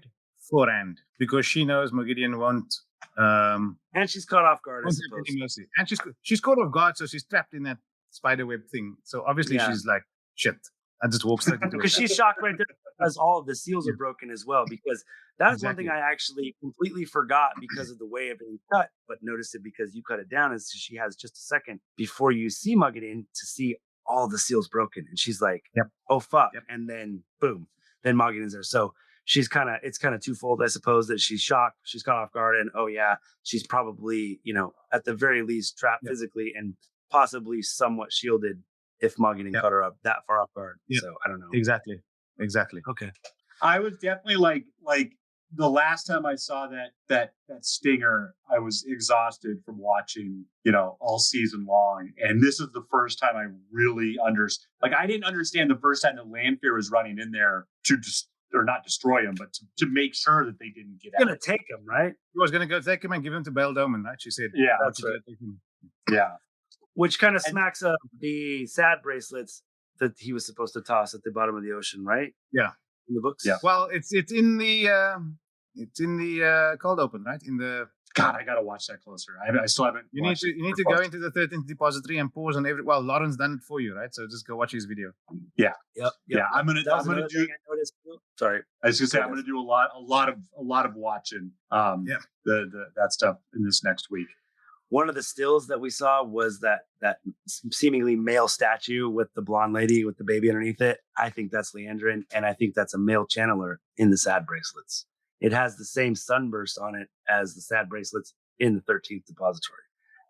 for Rand because she knows Moyen won't. And she's caught off guard, I suppose. Mercy. And she's caught off guard, so she's trapped in that spiderweb thing. So obviously she's like, shit. I just walk straight into it. Because she's shocked right there because all of the seals are broken as well. Because that's one thing I actually completely forgot because of the way everything cut, but noticed it because you cut it down. Is she has just a second before you see Moyen to see all the seals broken. And she's like, oh, fuck. Yep. And then boom, then Moyen is there. So it's kind of twofold, I suppose, that she's shocked, she's caught off guard, and she's probably, at the very least trapped physically and possibly somewhat shielded if Moyen cut her up that far off guard. So I don't know. Exactly. Okay. I was definitely like the last time I saw that stinger, I was exhausted from watching, all season long. And this is the first time I really understood. Like, I didn't understand the first time that Landf was running in there to just or not destroy him, but to make sure that they didn't get out. Gonna take him, right? He was going to go take him and give him to Bail Doman, right? She said. Yeah, that's right. Yeah. Which kind of smacks up the sad bracelets that he was supposed to toss at the bottom of the ocean, right? Yeah. In the books. Yeah. Well, it's in the cold open, right? In the God, I gotta watch that closer. I still haven't. You need to go into the 13th depository and pause on every. Well, Lauren's done it for you, right? So just go watch his video. Yeah. Yep. Yeah. I'm gonna do. Sorry, I was gonna say I'm gonna do a lot of watching. The that stuff in this next week. One of the stills that we saw was that seemingly male statue with the blonde lady with the baby underneath it. I think that's Leandrin, and I think that's a male channeler in the sad bracelets. It has the same sunburst on it as the sad bracelets in the 13th depository.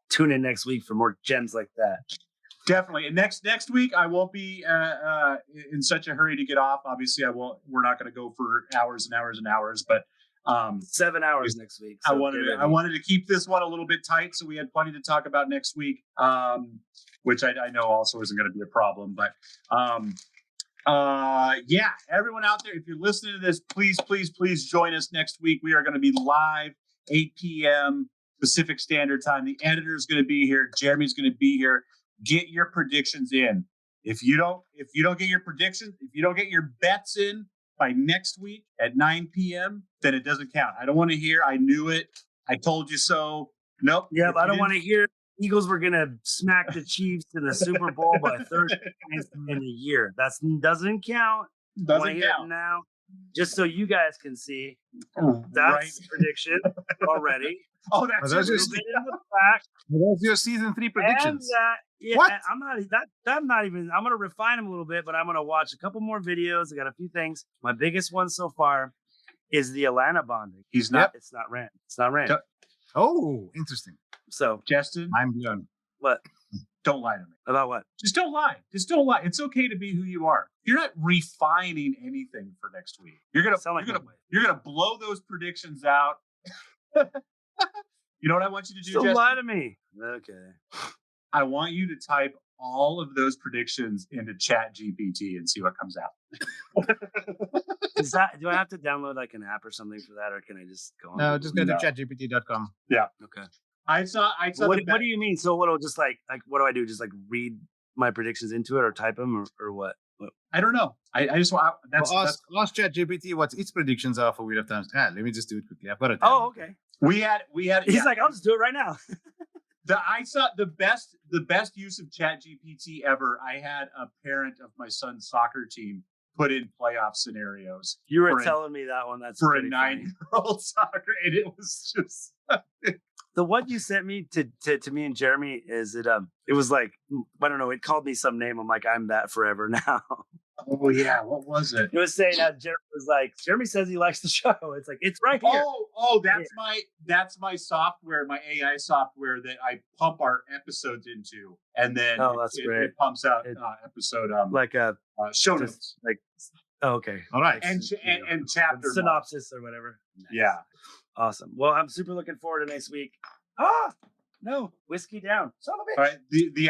Tune in next week for more gems like that. Definitely. And next week, I won't be in such a hurry to get off. Obviously, I won't. We're not going to go for hours and hours and hours, but 7 hours next week. So I wanted to keep this one a little bit tight, so we had plenty to talk about next week, which I know also isn't going to be a problem. But yeah, everyone out there, if you're listening to this, please join us next week. We are going to be live 8 p.m. Pacific Standard Time. The editor is going to be here. Jeremy's going to be here. Get your predictions in. If you don't get your predictions, if you don't get your bets in by next week at 9 p.m., then it doesn't count. I don't want to hear, I knew it, I told you so. Nope. Yeah, but I don't want to hear Eagles were going to smack the Chiefs in the Super Bowl by 30 points in a year. That doesn't count. Doesn't count. Now, just so you guys can see, that's right. Prediction already. Oh, that's a little bit in the fact. Those are your season 3 predictions. Yeah, what? I'm not even. I'm gonna refine them a little bit, but I'm gonna watch a couple more videos. I got a few things. My biggest one so far is the Atlanta bonding. He's not. It's not Rand. It's not Rand. Oh, interesting. So, Justin, I'm blown. What? Don't lie to me. About what? Just don't lie. It's okay to be who you are. You're not refining anything for next week. You're gonna blow those predictions out. You know what I want you to do, Don't Justin? lie to me. Okay. I want you to type all of those predictions into Chat GPT and see what comes out. Do I have to download like an app or something for that, or can I just go on? No, just go to chatgpt.com. Yeah. Okay. I saw. What do you mean? So what'll just like what do I do? Just like read my predictions into it, or type them, or what? I don't know. I just want. Ask ChatGPT what its predictions are for Wheel of Times. Let me just do it quickly. I've got it. Oh, okay. We had. He's like, I'll just do it right now. I saw the best use of ChatGPT ever. I had a parent of my son's soccer team put in playoff scenarios. You were telling me that one. That's for a 9-year-old soccer, and it was just. The one you sent me to me and Jeremy is it was like, I don't know, it called me some name. I'm like, I'm that forever now. Oh yeah, what was it? It was saying that Jeremy says he likes the show. It's like, it's right here. That's my software, my AI software that I pump our episodes into, and then it pumps out episode like a show notes. Like, okay, all right, and chapter synopsis or whatever. Nice. Yeah. Awesome. Well, I'm super looking forward to next week. No, whiskey down. Son of a bitch. All right, the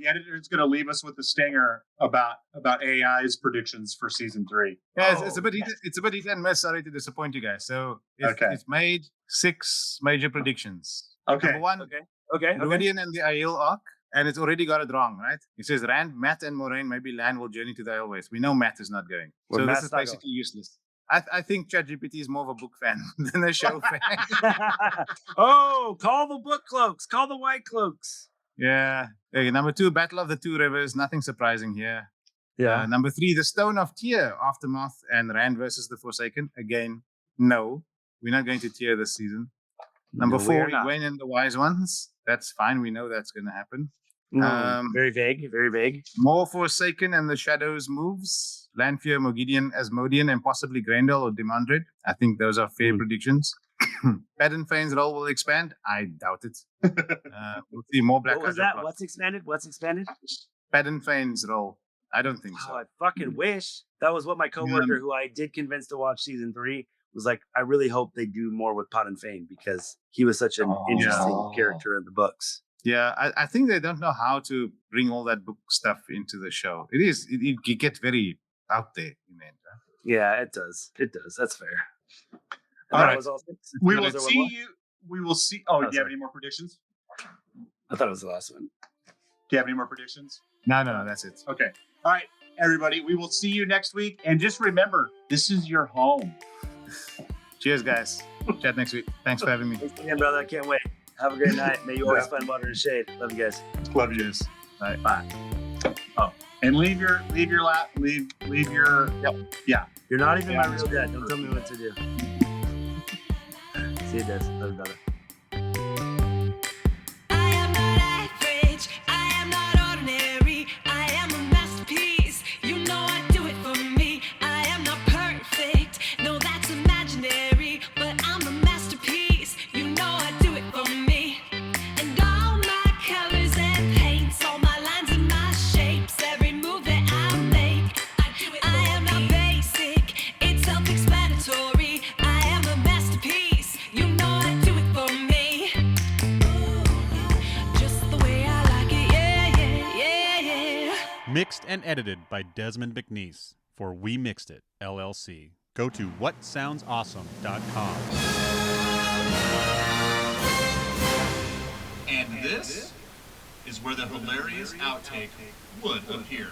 editor is going to leave us with a stinger about AI's predictions for season 3. Yeah, it's a bit hit and miss. Sorry to disappoint you guys. So it's made 6 major predictions. Okay. Number 1. Okay. Meridian and the Aiel arc, and it's already got it wrong, right? It says Rand, Matt, and Morain maybe Land will journey to the Aiel Waste. We know Matt is not going, so this is basically useless. I think ChatGPT is more of a book fan than a show fan. Oh, call the book cloaks. Call the white cloaks. Yeah. Okay, number 2, Battle of the Two Rivers. Nothing surprising here. Yeah. Number 3, The Stone of Tear, Aftermath, and Rand versus the Forsaken. Again, no. We're not going to tear this season. Number 4, Egwene and the Wise Ones. That's fine. We know that's going to happen. Very vague. Very vague. More Forsaken and the Shadows moves. Landf, Mogideon, Asmodean, and possibly Grendel or Demandred. I think those are fair predictions. Padden Fane's role will expand. I doubt it. We'll see more Black. What was that? What's expanded? Padden Fane's role. I don't think so. I fucking wish. That was what my coworker, who I did convince to watch season 3, was like, I really hope they do more with Padden Fane because he was such an interesting character in the books. Yeah, I think they don't know how to bring all that book stuff into the show. It gets very out there in the end. Yeah, it does. It does. That's fair. All That right. was all six? We Was will there one see more? you. We will see. Oh, do you have sorry. any more predictions? I thought it was the last one. Do you have any more predictions? No, that's it. Okay. All right, everybody. We will see you next week. And just remember, this is your home. Cheers, guys. Chat next week. Thanks for having me. Thanks again, brother. I can't wait. Have a great night. May you always find water and shade. Love you guys. Love you. Bye. Bye. Oh, and leave your Yep. Yeah. You're not even my real dad. Don't tell me what to do. See you, Des. Love you, brother. I am not average, I am not ordinary, I am a masterpiece, you know I do it for me. I am not perfect, no that's imaginary, but I'm a masterpiece, you know I do it for me. And all my colors and paints, all my lines and my shapes, every move that I make, I am not basic, it's self-explanatory. I am a masterpiece, you know I do it for me. Just the way I like it, yeah. Mixed and edited by Desmond McNeese for We Mixed It, LLC. Go to whatsoundsawesome.com. And this is where the hilarious outtake would appear.